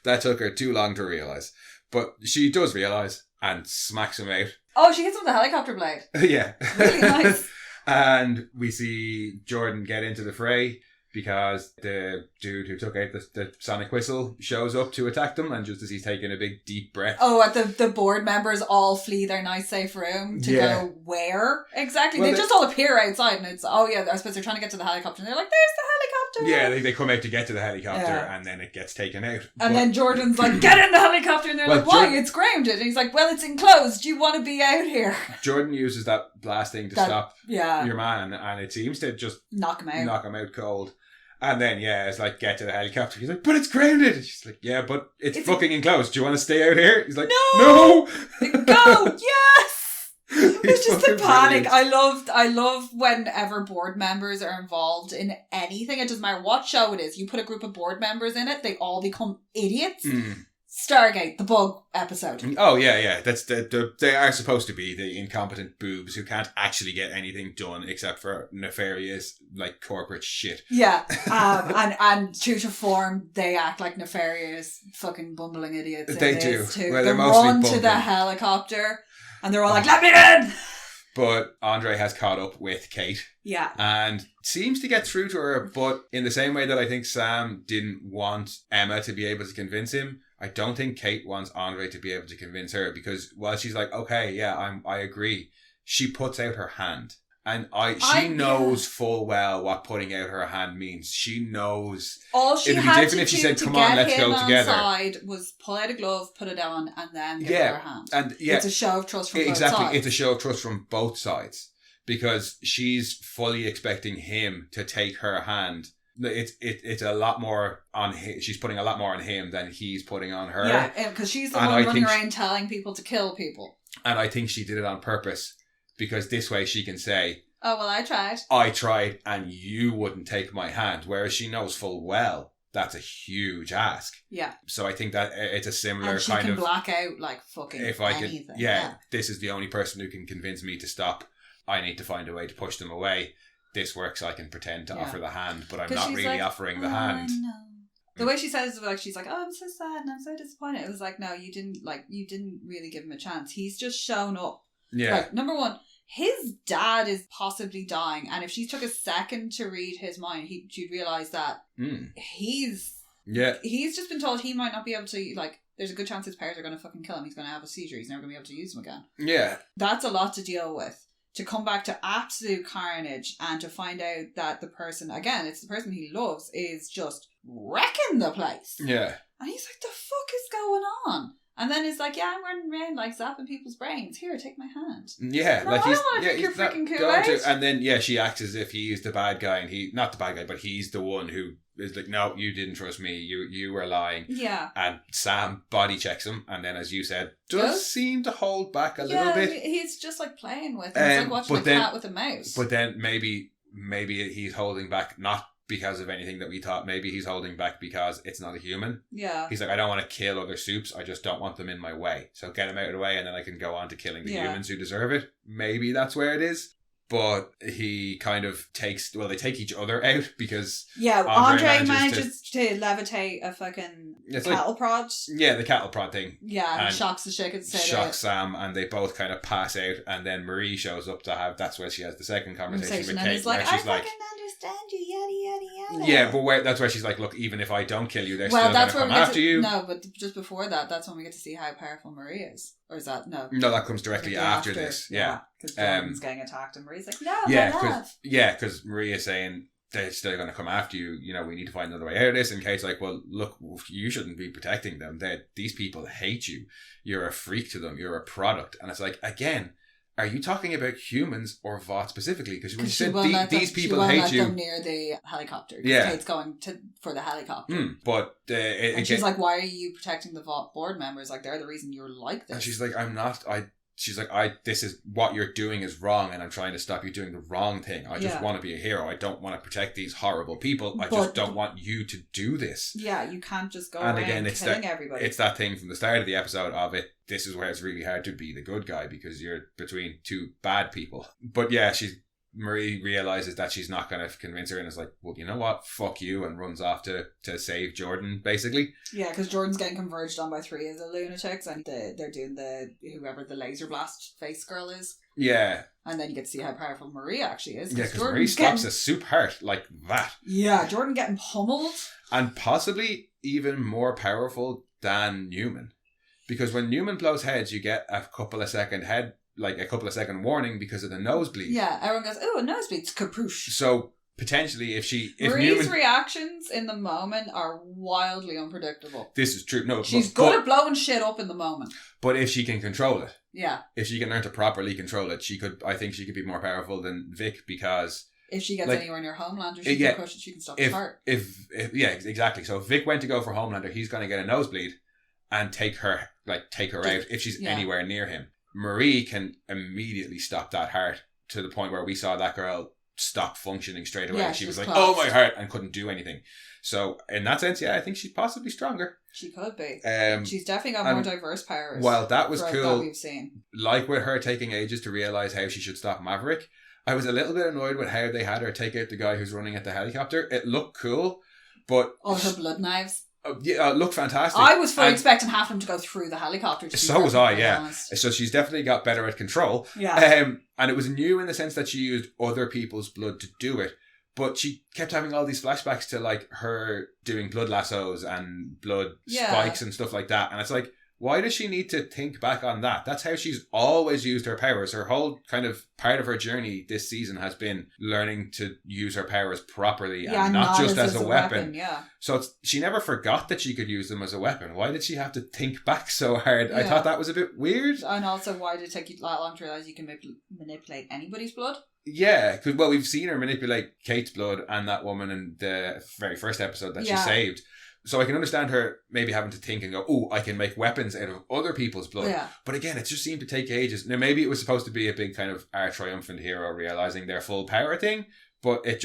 That took her too long to realise. But she does realise and smacks him out. Oh, she hits him with a helicopter blade. Yeah. Really nice. And we see Jordan get into the fray, because the dude who took out the sonic whistle shows up to attack them, and just as he's taking a big deep breath... Oh, the board members all flee their nice safe room to go where exactly? Well, they just all appear outside, and it's, I suppose they're trying to get to the helicopter, and they're like, there's the helicopter! Yeah, they come out to get to the helicopter, and then it gets taken out. And then Jordan's like, get in the helicopter! And they're like, why? It's grounded! And he's like, well, it's enclosed. Do you want to be out here? Jordan uses that blast thing to stop your man, and it seems to just... knock him out cold. And then, it's like, get to the helicopter. He's like, but it's grounded. She's like, yeah, but it's fucking enclosed. Do you want to stay out here? He's like, no! Go! Yes! It's just the panic. I love whenever board members are involved in anything. It doesn't matter what show it is. You put a group of board members in it, they all become idiots. Stargate, the bug episode. Oh, yeah. That's they are supposed to be the incompetent boobs who can't actually get anything done except for nefarious, like, corporate shit. Yeah. And true to form, they act like nefarious fucking bumbling idiots. They do. Too. Well, they run to the helicopter and they're all like, let me in! But Andre has caught up with Cate. Yeah. And seems to get through to her, but in the same way that I think Sam didn't want Emma to be able to convince him, I don't think Cate wants Andre to be able to convince her, because while she's like, okay, I agree, she puts out her hand. And she knows full well what putting out her hand means. She knows. All she had to do to get him on side was pull out a glove, put it on, and then give her hand. And it's a show of trust from both sides. Exactly, it's a show of trust from both sides. Because she's fully expecting him to take her hand it's a lot more on him. She's putting a lot more on him than he's putting on her. Yeah, because she's the one running around telling people to kill people. And I think she did it on purpose, because this way she can say, oh, well, I tried and you wouldn't take my hand. Whereas she knows full well that's a huge ask. Yeah. So I think that it's a similar and she can black out like fucking if I anything. This is the only person who can convince me to stop. I need to find a way to push them away. This works. I can pretend to offer the hand, but I'm not really offering the hand. No. The way she says it, like she's like, "Oh, I'm so sad and I'm so disappointed." It was like, no, you didn't really give him a chance. He's just shown up. Yeah. Like, number one, his dad is possibly dying, and if she took a second to read his mind, she'd realise that he's just been told he might not be able to, like, there's a good chance his parents are going to fucking kill him. He's going to have a seizure. He's never going to be able to use them again. Yeah. That's a lot to deal with. To come back to absolute carnage and to find out that the person, again, it's the person he loves, is just wrecking the place. Yeah. And he's like, the fuck is going on? And then it's like, I'm running around like zapping people's brains. Here, take my hand. Yeah, no, like I don't want to take your freaking Kool-Aid. And then she acts as if he's the bad guy, and not the bad guy, but he's the one who is like, no, you didn't trust me. You were lying. Yeah. And Sam body checks him, and then, as you said, does seem to hold back a little bit. He's just like playing with him. It's like watching a cat with a mouse. But then maybe he's holding back not because of anything that we thought. Maybe he's holding back because it's not a human. Yeah. He's like, I don't want to kill other Supes. I just don't want them in my way. So get them out of the way, and then I can go on to killing the humans who deserve it. Maybe that's where it is. But he kind of they take each other out because Andre manages to levitate a fucking cattle prod. Yeah, the cattle prod thing. Yeah, and shocks the shit. Shocks Sam, and they both kind of pass out, and then Marie shows up to have, that's where she has the second conversation with Cate. He's like, I fucking understand you, yada, yada, yada. Yeah, but that's where she's like, look, even if I don't kill you, they're still going to come after you. No, but just before that, that's when we get to see how powerful Marie is. Or is that, no? No, that comes directly after this. Yeah. Because Jordan's getting attacked and Marie's like, no, because Marie is saying they're still going to come after you. You know, we need to find another way out of this. And Kate's like, well, look, you shouldn't be protecting them. These people hate you. You're a freak to them. You're a product. And it's like, again, are you talking about humans or Vought specifically? Because when you said these people hate you, she won't let them near the helicopter. Yeah, Kate's going for the helicopter. But and she's like, "Why are you protecting the Vought board members? Like, they're the reason you're like this." And she's like, "I'm not. She's like, this is what you're doing is wrong, and I'm trying to stop you doing the wrong thing. I just want to be a hero. I don't want to protect these horrible people. I just don't want you to do this." Yeah, you can't just go around killing everybody. It's that thing from the start of the episode of it. This is where it's really hard to be the good guy because you're between two bad people. But yeah, Marie realizes that she's not going to convince her and is like, well, you know what? Fuck you, and runs off to save Jordan, basically. Yeah, because Jordan's getting converged on by 3 of the lunatics, and they're doing whoever the laser blast face girl is. Yeah. And then you get to see how powerful Marie actually is. Yeah, because Marie stops a Supe heart like that. Yeah, Jordan getting pummeled. And possibly even more powerful than Newman. Because when Newman blows heads, you get a couple of second warning because of the nosebleed. Yeah, everyone goes, oh, a nosebleed, kapoosh. So potentially if Marie's reactions in the moment are wildly unpredictable. This is true. No, she's good at blowing shit up in the moment. But if she can control it. Yeah. If she can learn to properly control it, I think she could be more powerful than Vic, because if she gets anywhere near Homelander, she can push it, she can stop his heart. Yeah, exactly. So if Vic went to go for Homelander, he's going to get a nosebleed and take her out if she's anywhere near him. Marie can immediately stop that heart to the point where we saw that girl stop functioning straight away. Yeah, she was like, closed. Oh, my heart, and couldn't do anything. So in that sense, I think she's possibly stronger. She could be. She's definitely got more diverse powers. While that was cool, that we've seen. Like with her taking ages to realise how she should stop Maverick, I was a little bit annoyed with how they had her take out the guy who's running at the helicopter. It looked cool, but all her blood knives. Looked fantastic. I was fully expecting half of them to go through the helicopter. So was I, yeah. Honest. So she's definitely got better at control. Yeah. And it was new in the sense that she used other people's blood to do it. But she kept having all these flashbacks to like her doing blood lassos and blood spikes and stuff like that. And it's like, Why does she need to think back on that? That's how she's always used her powers. Her whole kind of part of her journey this season has been learning to use her powers properly and not just as a weapon. Yeah. So she never forgot that she could use them as a weapon. Why did she have to think back so hard? I thought that was a bit weird. And also, why did it take you that long to realise you can manipulate anybody's blood? Yeah, because, well, we've seen her manipulate Cate's blood and that woman in the very first episode that she saved. So I can understand her maybe having to think and go, oh, I can make weapons out of other people's blood. Yeah. But again, it just seemed to take ages. Now, maybe it was supposed to be a big kind of our triumphant hero realising their full power thing, but it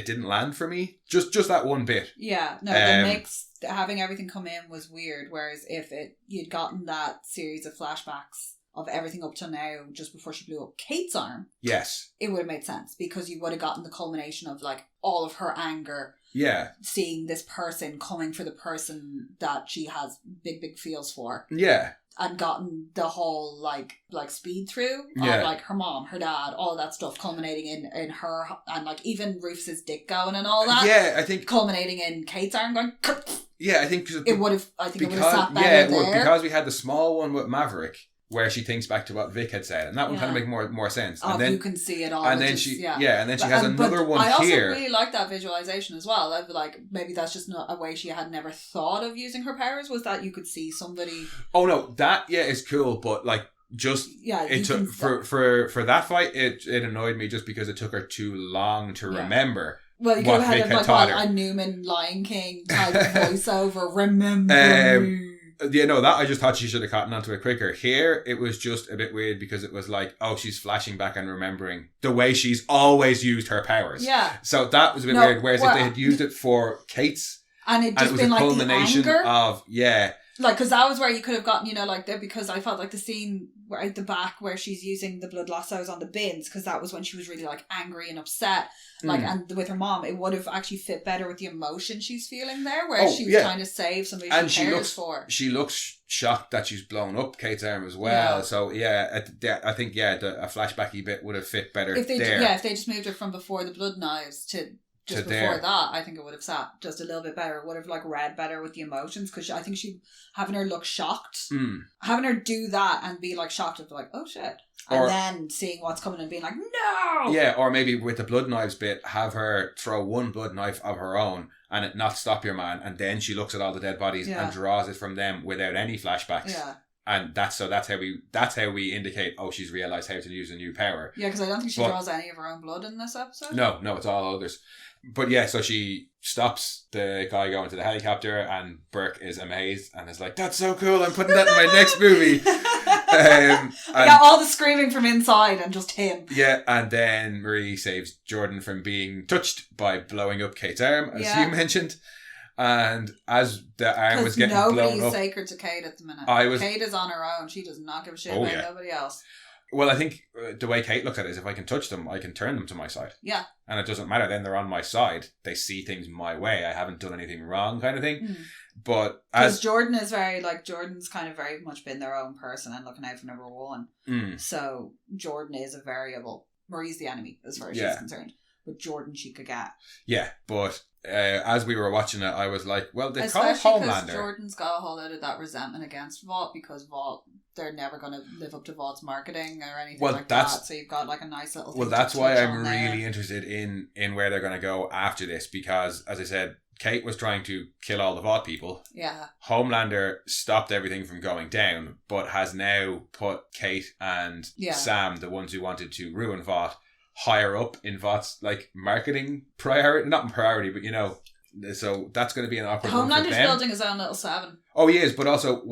didn't land for me. Just that one bit. Yeah, no, the mix, having everything come in was weird, whereas if you'd gotten that series of flashbacks of everything up till now, just before she blew up Cate's arm, yes, it would have made sense, because you would have gotten the culmination of like all of her anger. Yeah. Seeing this person coming for the person that she has big feels for. Yeah. And gotten the whole like speed through of like her mom, her dad, all of that stuff culminating in her, and like even Rufus's dick going and all that. Yeah, I think culminating in Cate's arm going. Yeah, I think it would have. I think it would have sat better there. Because we had the small one with Maverick, where she thinks back to what Vic had said, and that one kind of make more sense. Oh, and then you can see it all. And then she has another one here. I also really like that visualization as well. I'd be like, maybe that's just not a way she had never thought of using her powers, was that you could see somebody. Oh no, that is cool, but like just it took for that fight, it annoyed me just because it took her too long to remember. Well, you could have had like a Newman Lion King type voiceover. Remember me. Yeah, no, that I just thought she should have gotten onto it quicker. Here, it was just a bit weird because it was like, oh, she's flashing back and remembering the way she's always used her powers. Yeah. So that was a bit weird. Whereas if they had used it for Kate's, and it just been like the anger of like, because that was where you could have gotten, like there, because I felt like the scene out the back where she's using the blood lassos on the bins, because that was when she was really like angry and upset, like and with her mom, it would have actually fit better with the emotion she's feeling there, where she's trying to save somebody she cares for. She looks shocked that she's blown up Kate's arm as well. Yeah. So I think a flashbacky bit would have fit better if they there. If they just moved her from before the blood knives to just before that, I think it would have sat just a little bit better. It would have like read better with the emotions, because I think having her look shocked, having her do that and be like shocked at like, oh shit, and then seeing what's coming and being like, no. Yeah, or maybe with the blood knives bit, have her throw one blood knife of her own and it not stop your man, and then she looks at all the dead bodies and draws it from them without any flashbacks. Yeah. And that's how we indicate, oh, she's realised how to use a new power. Yeah, because I don't think she draws any of her own blood in this episode. No, it's all others. But yeah, so she stops the guy going to the helicopter, and Burke is amazed and is like, that's so cool, I'm putting that in my next movie. I got all the screaming from inside and just him. Yeah, and then Marie saves Jordan from being touched by blowing up Kate's arm, as you mentioned. And as the arm was getting blown up... nobody's sacred to Cate at the minute. Cate is on her own. She does not give a shit about nobody else. Well, I think the way Cate looks at it is, if I can touch them, I can turn them to my side. Yeah. And it doesn't matter. Then they're on my side. They see things my way. I haven't done anything wrong, kind of thing. Mm. But because Jordan is Jordan's kind of very much been their own person and looking out for number one. Mm. So Jordan is a variable. Marie's the enemy as far as she's concerned. But Jordan she could get. Yeah, but as we were watching it, I was like, well, they call Especially Homelander. Because Jordan's got a whole lot of that resentment against Vought, because Vought, they're never going to live up to Vaught's marketing or anything like that. So you've got like a nice little thing. Well, that's why I'm really interested in where they're going to go after this, because, as I said, Cate was trying to kill all the Vought people. Yeah. Homelander stopped everything from going down, but has now put Cate and Sam, the ones who wanted to ruin Vought, higher up in Vaught's like marketing priority, not priority, but so that's going to be an awkward one for them. Homelander's building his own little 7. Oh, he is, but also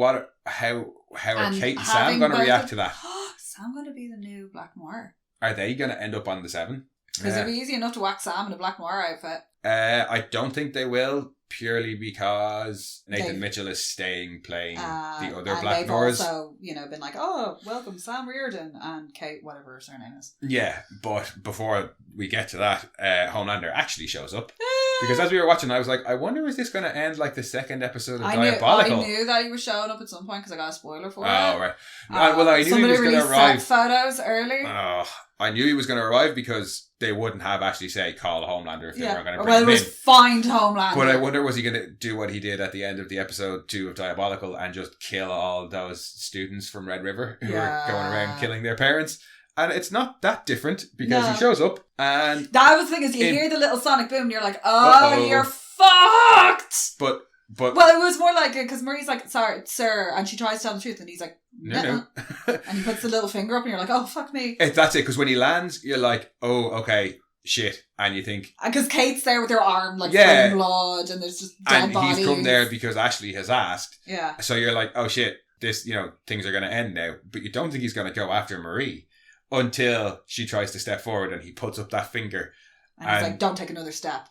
how are Cate and Sam going to react to that? Sam going to be the new Black Noir. Are they going to end up on the 7? Because it'd be easy enough to whack Sam in a Black Noir outfit. I don't think they will, purely because Nathan Mitchell is staying playing the other Black Noirs. They've also, been like, oh, welcome Sam Reardon and Cate, whatever her surname is. Yeah, but before we get to that, Homelander actually shows up. Because as we were watching, I was like, I wonder, is this going to end like the second episode of Diabolical? I knew that he was showing up at some point because I got a spoiler for it. Oh, right. Well, I knew he was going to arrive. Photos early. I knew he was going to arrive because they wouldn't have actually say call Homelander if they weren't going to bring him in. Well, it was find Homelander. But I wonder, was he going to do what he did at the end of the episode 2 of Diabolical and just kill all those students from Red River who were going around killing their parents? And it's not that different because he shows up and... That was the thing, is you hear the little sonic boom and you're like, oh, you're fucked! But... Well, it was more like, because Marie's like, sorry, sir, and she tries to tell the truth and he's like, no. And he puts the little finger up and you're like, oh, fuck me. That's it, because when he lands, you're like, oh, okay, shit. And you think... Because Kate's there with her arm, like, full blood, and there's just dead bodies. And he's come there because Ashley has asked. Yeah. So you're like, oh, shit, this, things are going to end now. But you don't think he's going to go after Marie. Until she tries to step forward and he puts up that finger. And he's like, don't take another step.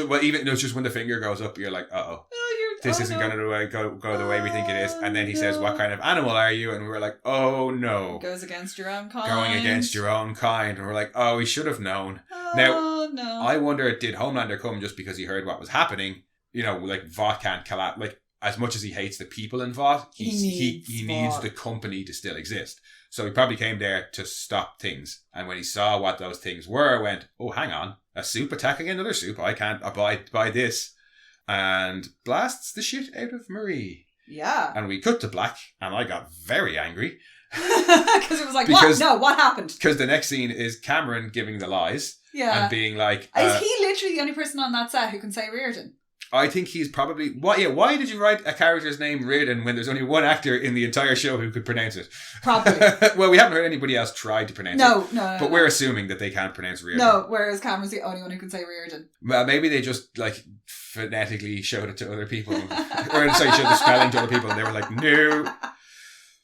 Well, even just when the finger goes up, you're like, uh-oh. This isn't going to go the way we think it is. And then he says, what kind of animal are you? And we were like, oh no. It goes against your own kind. Going against your own kind. And we're like, oh, we should have known. Oh, no. I wonder, did Homelander come just because he heard what was happening? Like Vought can't collapse. Like, as much as he hates the people in Vought, he needs the company to still exist. So he probably came there to stop things. And when he saw what those things were, went, oh, hang on, a soup attacking another soup. I can't abide by this. And blasts the shit out of Marie. Yeah. And we cut to black, and I got very angry. Because it was like, what? No, what happened? Because the next scene is Cameron giving the lies. Yeah. And being like... is he literally the only person on that set who can say Reardon? I think he's probably... Why did you write a character's name Reardon when there's only one actor in the entire show who could pronounce it? Probably. Well, we haven't heard anybody else try to pronounce it. No. But we're assuming that they can't pronounce Reardon. No, whereas Cameron's the only one who can say Reardon. Well, maybe they just, phonetically showed it to other people. Showed the spelling to other people and they were like, no.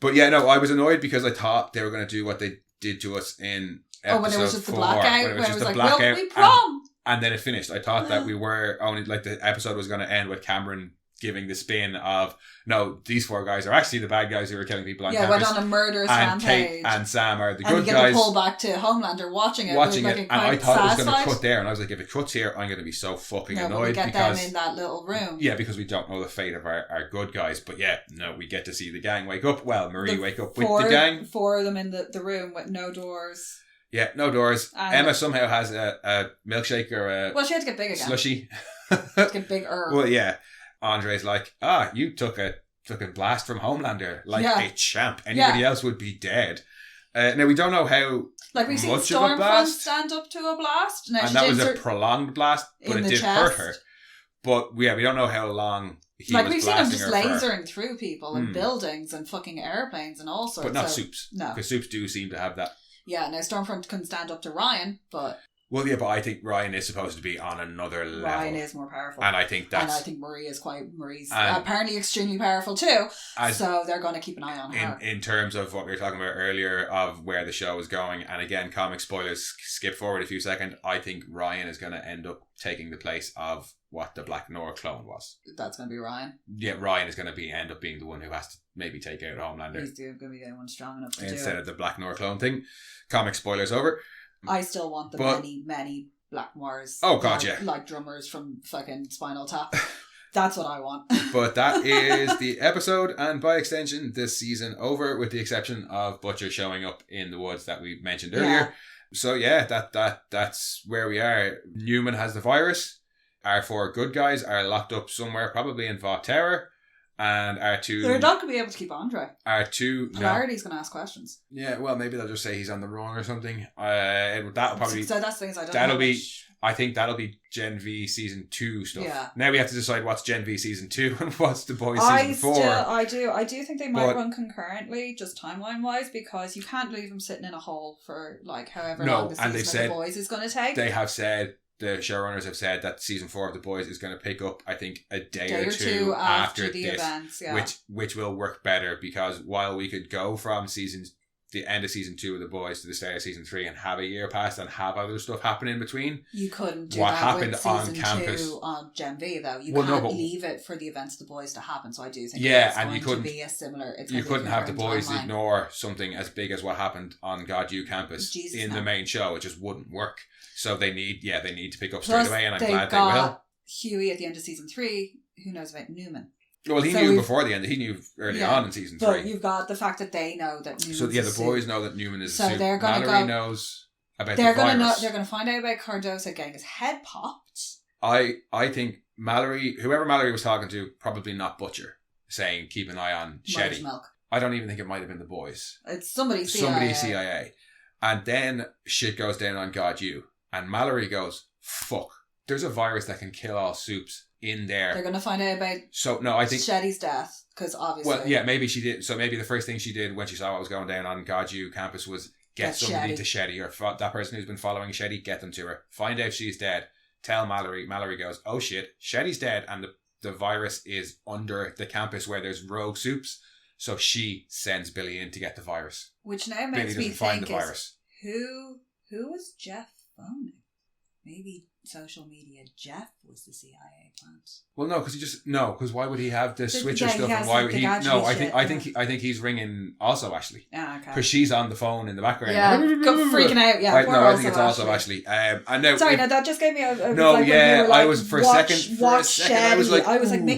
But yeah, no, I was annoyed because I thought they were going to do what they did to us in episode 4. When it was just the blackout. When it was like, well, we prom. And then it finished. I thought that we were only, the episode was going to end with Cameron giving the spin of, no, these 4 guys are actually the bad guys who are killing people on campus. Went on a murderous rampage. Kate and Sam are the good guys. And you get to pull back to Homelander watching it. And I thought it was going to cut there. And I was like, if it cuts here, I'm going to be so fucking annoyed. But we get them in that little room. Yeah, because we don't know the fate of our good guys. But yeah, no, we get to see the gang wake up. Well, Marie wake up with the gang. 4 of them in the room with no doors. Yeah, no doors. Emma somehow has a milkshake or a... Well, she had to get big again. Slushy. To get bigger. Well, yeah. Andre's like, you took a fucking blast from Homelander like a champ. Anybody else would be dead. Now, we don't know how we've seen much of a blast. stand up to a blast. And that was a prolonged blast, but it did hurt her. But we don't know how long he was we've seen him just lasering for. through people and buildings and fucking airplanes and all sorts. But not Supes. No. Because Supes do seem to have that. Yeah, now Stormfront can stand up to Ryan, but... Well, yeah, but I think Ryan is supposed to be on another level. Ryan is more powerful. And I think that's... And I think Marie's apparently extremely powerful too. So they're going to keep an eye on her. In terms of what we were talking about earlier of where the show is going, and again, comic spoilers, skip forward a few seconds, I think Ryan is going to end up taking the place of what the Black Noir clone was. That's going to be Ryan? Yeah, Ryan is going to end up being the one who has to maybe take out Homelander. He's going to be the one strong enough to do it. Instead of the Black Noir clone thing. Comic spoilers over. I still want the many Black Noirs. Oh god, yeah. Like drummers from fucking Spinal Tap. That's what I want. But that is the episode, and by extension, this season over, with the exception of Butcher showing up in the woods that we mentioned earlier. Yeah. So yeah, that's where we are. Newman has the virus. Our 4 good guys are locked up somewhere, probably in Vought Tower. And our 2... They're not going to be able to keep Andre. Our 2... Polarity's going to ask questions. Yeah, well, maybe they'll just say he's on the run or something. That'll probably... So that's things I don't that'll know. I think that'll be Gen V Season 2 stuff. Yeah. Now we have to decide what's Gen V Season 2 and what's The Boys Season 4. I do think they might run concurrently, just timeline-wise, because you can't leave them sitting in a hole for, however long the season of The Boys is going to take. They have said... The showrunners have said that season 4 of The Boys is going to pick up, I think, a day or two after the this, events, yeah. which will work better, because while we could go from seasons the end of season 2 of The Boys to the start of season 3 and have a year pass and have other stuff happen in between. You couldn't do what that happened with season on campus 2 on Gen V though. You can't leave it for the events of The Boys to happen. So I do think it's going to be a similar. You couldn't have The Boys ignore something as big as what happened on God U campus the main show. It just wouldn't work. So they need to pick up straight away, and I'm glad they will. Huey at the end of season 3. Who knows about Newman? Well, he knew before the end. He knew early on in season 3. But you've got the fact that they know that Newman. So the boys know that Newman is. So they're going to Mallory knows about the virus. They're going to find out about Cardosa getting his head popped. I think Mallory, whoever Mallory was talking to, probably not Butcher, saying keep an eye on Shetty. Milk. I don't even think it might have been the boys. It's somebody CIA. And then shit goes down on God U, and Mallory goes, "Fuck! There's a virus that can kill all soups." In there, they're going to find out about. So no, I think Shetty's death, because obviously. Well, yeah, maybe she did. So maybe the first thing she did when she saw what was going down on God U campus was get somebody to Shetty, or that person who's been following Shetty, get them to her. Find out she's dead. Tell Mallory. Mallory goes, "Oh shit, Shetty's dead, and the virus is under the campus where there's rogue soups." So she sends Billy in to get the virus. Which now makes me think who was Jeff phoning? Maybe social media Jeff was the CIA plant. Well, no, because why would he have the switcher stuff? And why would he? No, I think he's ringing also Ashley. Ah, okay. Because she's on the phone in the background. Yeah, freaking out. Yeah, I think it's also Ashley. And now, sorry, that just gave me a no, like yeah, like, I was for a second. I was like,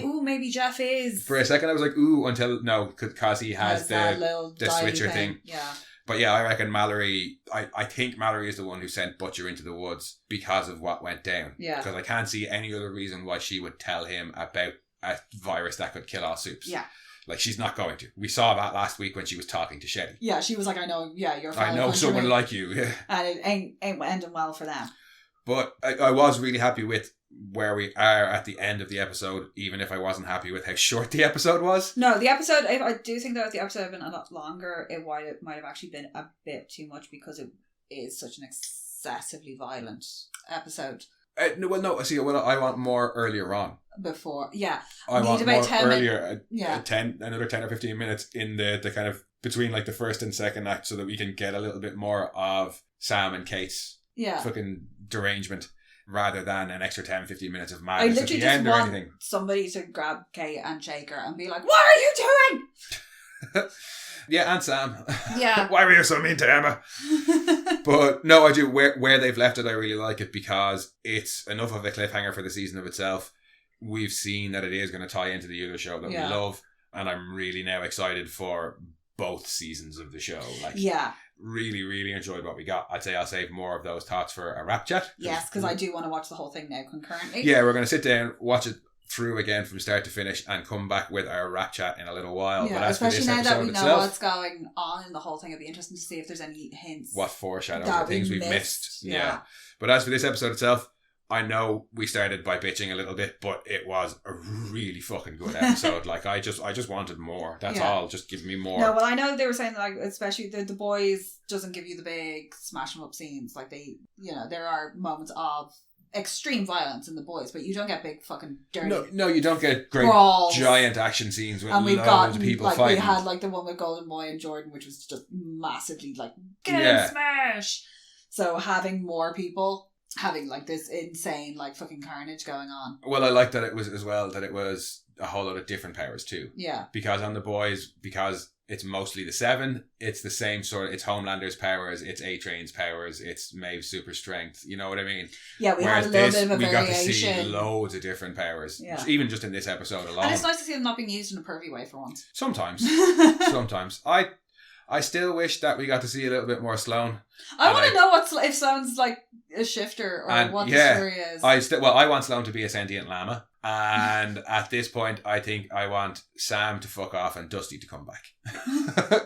ooh, maybe Jeff is. For a second, I was like, ooh, until no, because he has the switcher thing. Yeah. But yeah, I reckon Mallory, I think Mallory is the one who sent Butcher into the woods because of what went down. Yeah. Because I can't see any other reason why she would tell him about a virus that could kill all soups. Yeah. Like, she's not going to. We saw that last week when she was talking to Shetty. Yeah, she was like, I know someone like you. Yeah. And it ain't ending well for them. But I was really happy with where we are at the end of the episode, even if I wasn't happy with how short the episode was. No, the episode, I do think that if the episode had been a lot longer, it might have actually been a bit too much because it is such an excessively violent episode. I want more earlier on. Before, yeah. I want about more 10 earlier, another 10 or 15 minutes in the kind of between like the first and second act so that we can get a little bit more of Sam and Cate's fucking derangement rather than an extra 10-15 minutes of madness at the end or anything. Somebody to grab Cate and shake her and be like, what are you doing? Yeah, and Sam. Yeah. Why were you so mean to Emma? But no, I do. Where they've left it, I really like it because it's enough of a cliffhanger for the season of itself. We've seen that it is going to tie into the other show that we love, and I'm really now excited for both seasons of the show. Really, really enjoyed what we got. I'd say I'll save more of those thoughts for a wrap chat. Yes, because I do want to watch the whole thing now concurrently. Yeah, we're going to sit down, watch it through again from start to finish and come back with our wrap chat in a little while. Yeah, but as especially for this now that we know itself, what's going on in the whole thing, it'd be interesting to see if there's any hints. What foreshadows or things we've missed. Yeah. But as for this episode itself, I know we started by bitching a little bit, but it was a really fucking good episode. Like, I just wanted more. That's all. Just give me more. No, well, I know they were saying, like, especially the boys doesn't give you the big smash 'em up scenes. Like, they, there are moments of extreme violence in the boys, but you don't get big fucking dirty. No, you don't get great brawls, giant action scenes with loads of people like, fighting. We had like the one with Golden Boy and Jordan, which was just massively like get him, smash. So having more people having like this insane like fucking carnage going on. Well, I like that it was as well that it was a whole lot of different powers too. Yeah. Because on the boys, because it's mostly the 7, it's the same sort of, it's Homelander's powers, it's A-Train's powers, it's Maeve's super strength, you know what I mean? Yeah, we had a little bit of a variation. We got to see loads of different powers, even just in this episode alone. And it's nice to see them not being used in a pervy way for once. Sometimes. Sometimes. I still wish that we got to see a little bit more Sloane. I want to know if Sloane's like a shifter or what the story is. I want Sloane to be a sentient llama. And at this point, I think I want Sam to fuck off and Dusty to come back.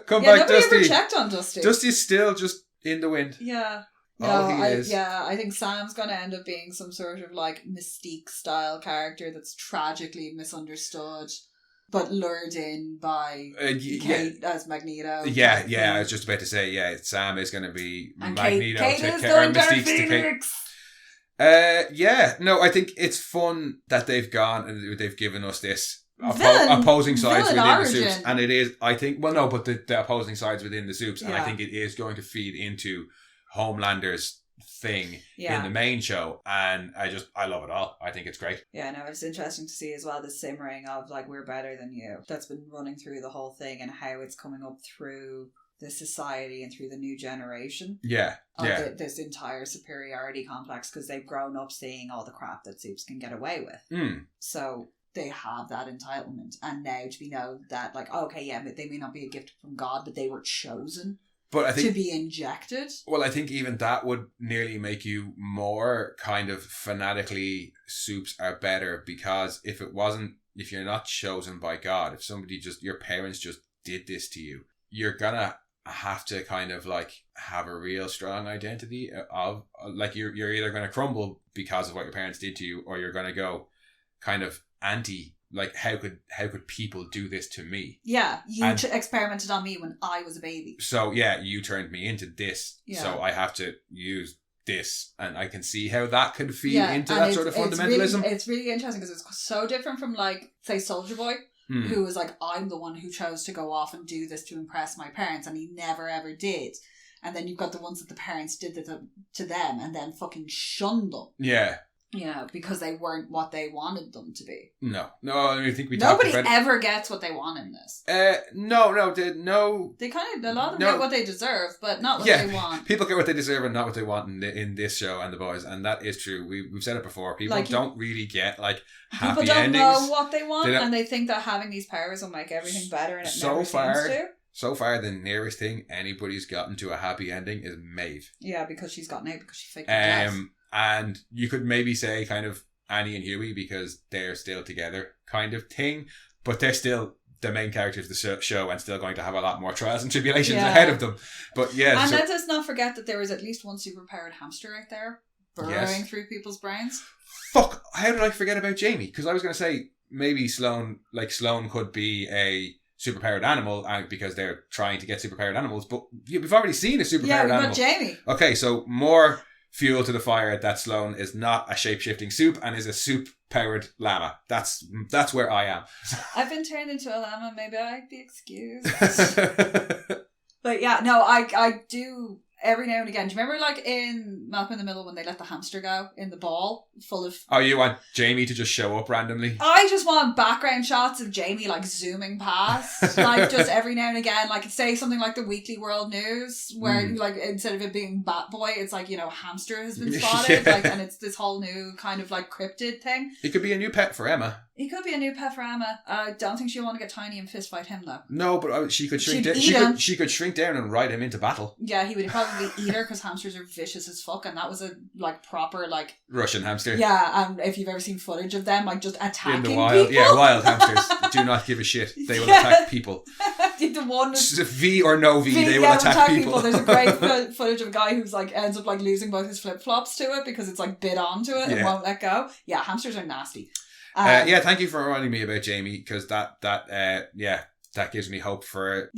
Come back, Dusty. Nobody ever checked on Dusty. Dusty's still just in the wind. Yeah. I think Sam's going to end up being some sort of like Mystique style character that's tragically misunderstood, but lured in by Cate as Magneto. Yeah, I was just about to say, Sam is going to be and Magneto Cate to is Mystique to Cate. I think it's fun that they've gone and they've given us this opposing sides within origin. the soups. And it is, I think, well, no, but the opposing sides within the soups. And I think it is going to feed into Homelander's thing in the main show, and I love it all. I think it's great. Yeah, no, it's interesting to see as well the simmering of like we're better than you that's been running through the whole thing, and how it's coming up through the society and through the new generation. This entire superiority complex, because they've grown up seeing all the crap that soups can get away with. So they have that entitlement, and now to know that like, okay, yeah, but they may not be a gift from God, but they were chosen. But I think, to be injected. Well, I think even that would nearly make you more kind of fanatically soups are better, because if you're not chosen by God, if somebody your parents just did this to you, you're gonna have to kind of like have a real strong identity of like you're either gonna crumble because of what your parents did to you, or you're gonna go kind of anti. Like, how could people do this to me? Yeah, you experimented on me when I was a baby. So, yeah, you turned me into this. Yeah. So I have to use this. And I can see how that could feed into that sort of fundamentalism. It's really interesting because it's so different from, like, say, Soulja Boy, who was like, I'm the one who chose to go off and do this to impress my parents. And he never, ever did. And then you've got the ones that the parents did to them and then fucking shunned them. Yeah. Yeah, because they weren't what they wanted them to be. No, I think nobody ever gets what they want in this. No. They kind of a lot of them get what they deserve, but not what they want. People get what they deserve and not what they want in this show and The Boys, and that is true. We've said it before. People don't really get like happy endings. People don't know what they want, and they think that having these powers will make everything better, and it never seems to. So far, the nearest thing anybody's gotten to a happy ending is Maeve. Yeah, because she's gotten out because she faked death. And you could maybe say kind of Annie and Huey because they're still together kind of thing, but they're still the main characters of the show and still going to have a lot more trials and tribulations ahead of them. But yeah. And let us not forget that there is at least one superpowered hamster out there burrowing through people's brains. Fuck, how did I forget about Jamie? Because I was going to say maybe Sloane could be a superpowered animal because they're trying to get superpowered animals, but we've already seen a superpowered animal. Yeah, but Jamie. Okay, so more fuel to the fire that Sloane is not a shape-shifting soup and is a soup-powered llama. That's where I am. I've been turned into a llama. Maybe I'd be excused. But yeah, no, I do every now and again. Do you remember like in Malcolm in the Middle when they let the hamster go in the ball full of... Oh, you want Jamie to just show up randomly? I just want background shots of Jamie like zooming past. Like just every now and again, like say something like the Weekly World News where like instead of it being Bat Boy, it's like, hamster has been spotted. Like, and it's this whole new kind of like cryptid thing. He could be a new pet for Emma. He could be a new pet for Emma. I don't think she'll want to get tiny and fist fight him though. No, but she could shrink down. She could shrink down and ride him into battle. Yeah, he would probably eat her because hamsters are vicious as fuck, and that was a like proper like Russian hamster. Yeah, and if you've ever seen footage of them like just attacking in the wild, people. Yeah, wild hamsters do not give a shit. They will attack people. The one V or no V, they will attack people. There's a great footage of a guy who's like ends up like losing both his flip flops to it because it's like bit onto it and won't let go. Yeah, hamsters are nasty. Thank you for reminding me about Jamie because that gives me hope for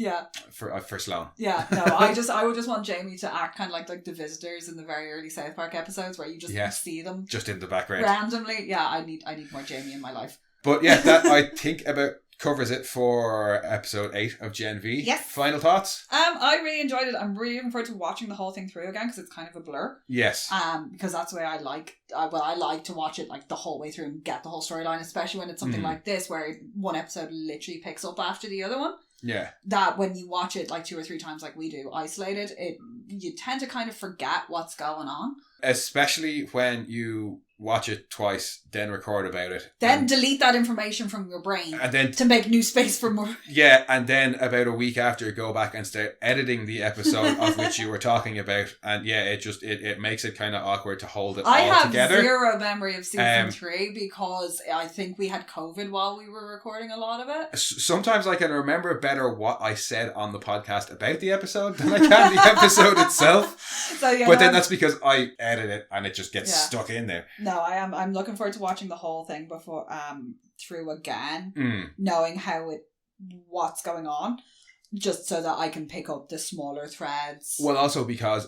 Sloane. Yeah, no, I would just want Jamie to act kind of like the visitors in the very early South Park episodes where you just see them just in the background randomly. Yeah, I need more Jamie in my life. But yeah, that I think about covers it for episode 8 of Gen V. Yes. Final thoughts? I really enjoyed it. I'm really looking forward to watching the whole thing through again because it's kind of a blur. Yes. Because that's the way I like to watch it like the whole way through and get the whole storyline, especially when it's something like this where one episode literally picks up after the other one. Yeah. That when you watch it like 2 or 3 times like we do, isolated, you tend to kind of forget what's going on. Especially when you watch it twice, then record about it. Then delete that information from your brain and then to make new space for more. Yeah, and then about a week after, go back and start editing the episode of which you were talking about. And yeah, it makes it kind of awkward to hold it all together. I have zero memory of season 3 because I think we had COVID while we were recording a lot of it. Sometimes I can remember better what I said on the podcast about the episode than I can the episode itself. So, yeah, but then that's because I edit it and it just gets stuck in there. No, I'm looking forward to watching the whole thing before through again, knowing what's going on, just so that I can pick up the smaller threads. Well, also because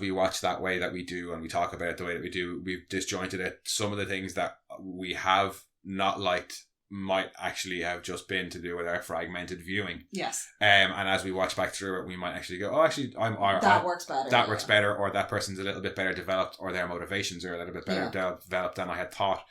we watch that way that we do and we talk about it the way that we do, we've disjointed it. Some of the things that we have not liked might actually have just been to do with our fragmented viewing. Yes. And as we watch back through it, we might actually go, that works better. That works better, or that person's a little bit better developed, or their motivations are a little bit better developed than I had thought.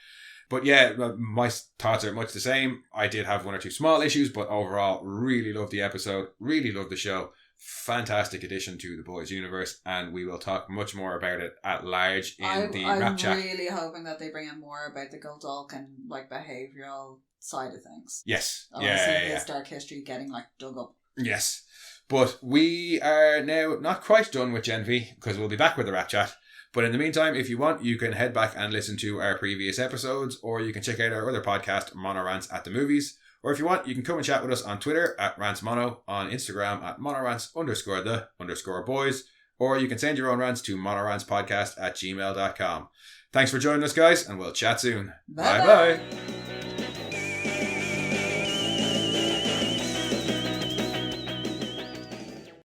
But yeah, my thoughts are much the same. I did have one or two small issues, but overall, really loved the episode, really loved the show. Fantastic addition to the boys' universe, and we will talk much more about it at large in the wrap chat. I'm really hoping that they bring in more about the Godolkin behavioural side of things. Yes. His dark history getting dug up. Yes. But we are now not quite done with Gen V, because we'll be back with the wrap chat. But in the meantime, if you want, you can head back and listen to our previous episodes, or you can check out our other podcast, Mono Rants at the Movies. Or if you want, you can come and chat with us on Twitter at RantsMono, on Instagram at monorants_the_boys, or you can send your own rants to monorantspodcast@gmail.com. Thanks for joining us, guys, and we'll chat soon. Bye-bye.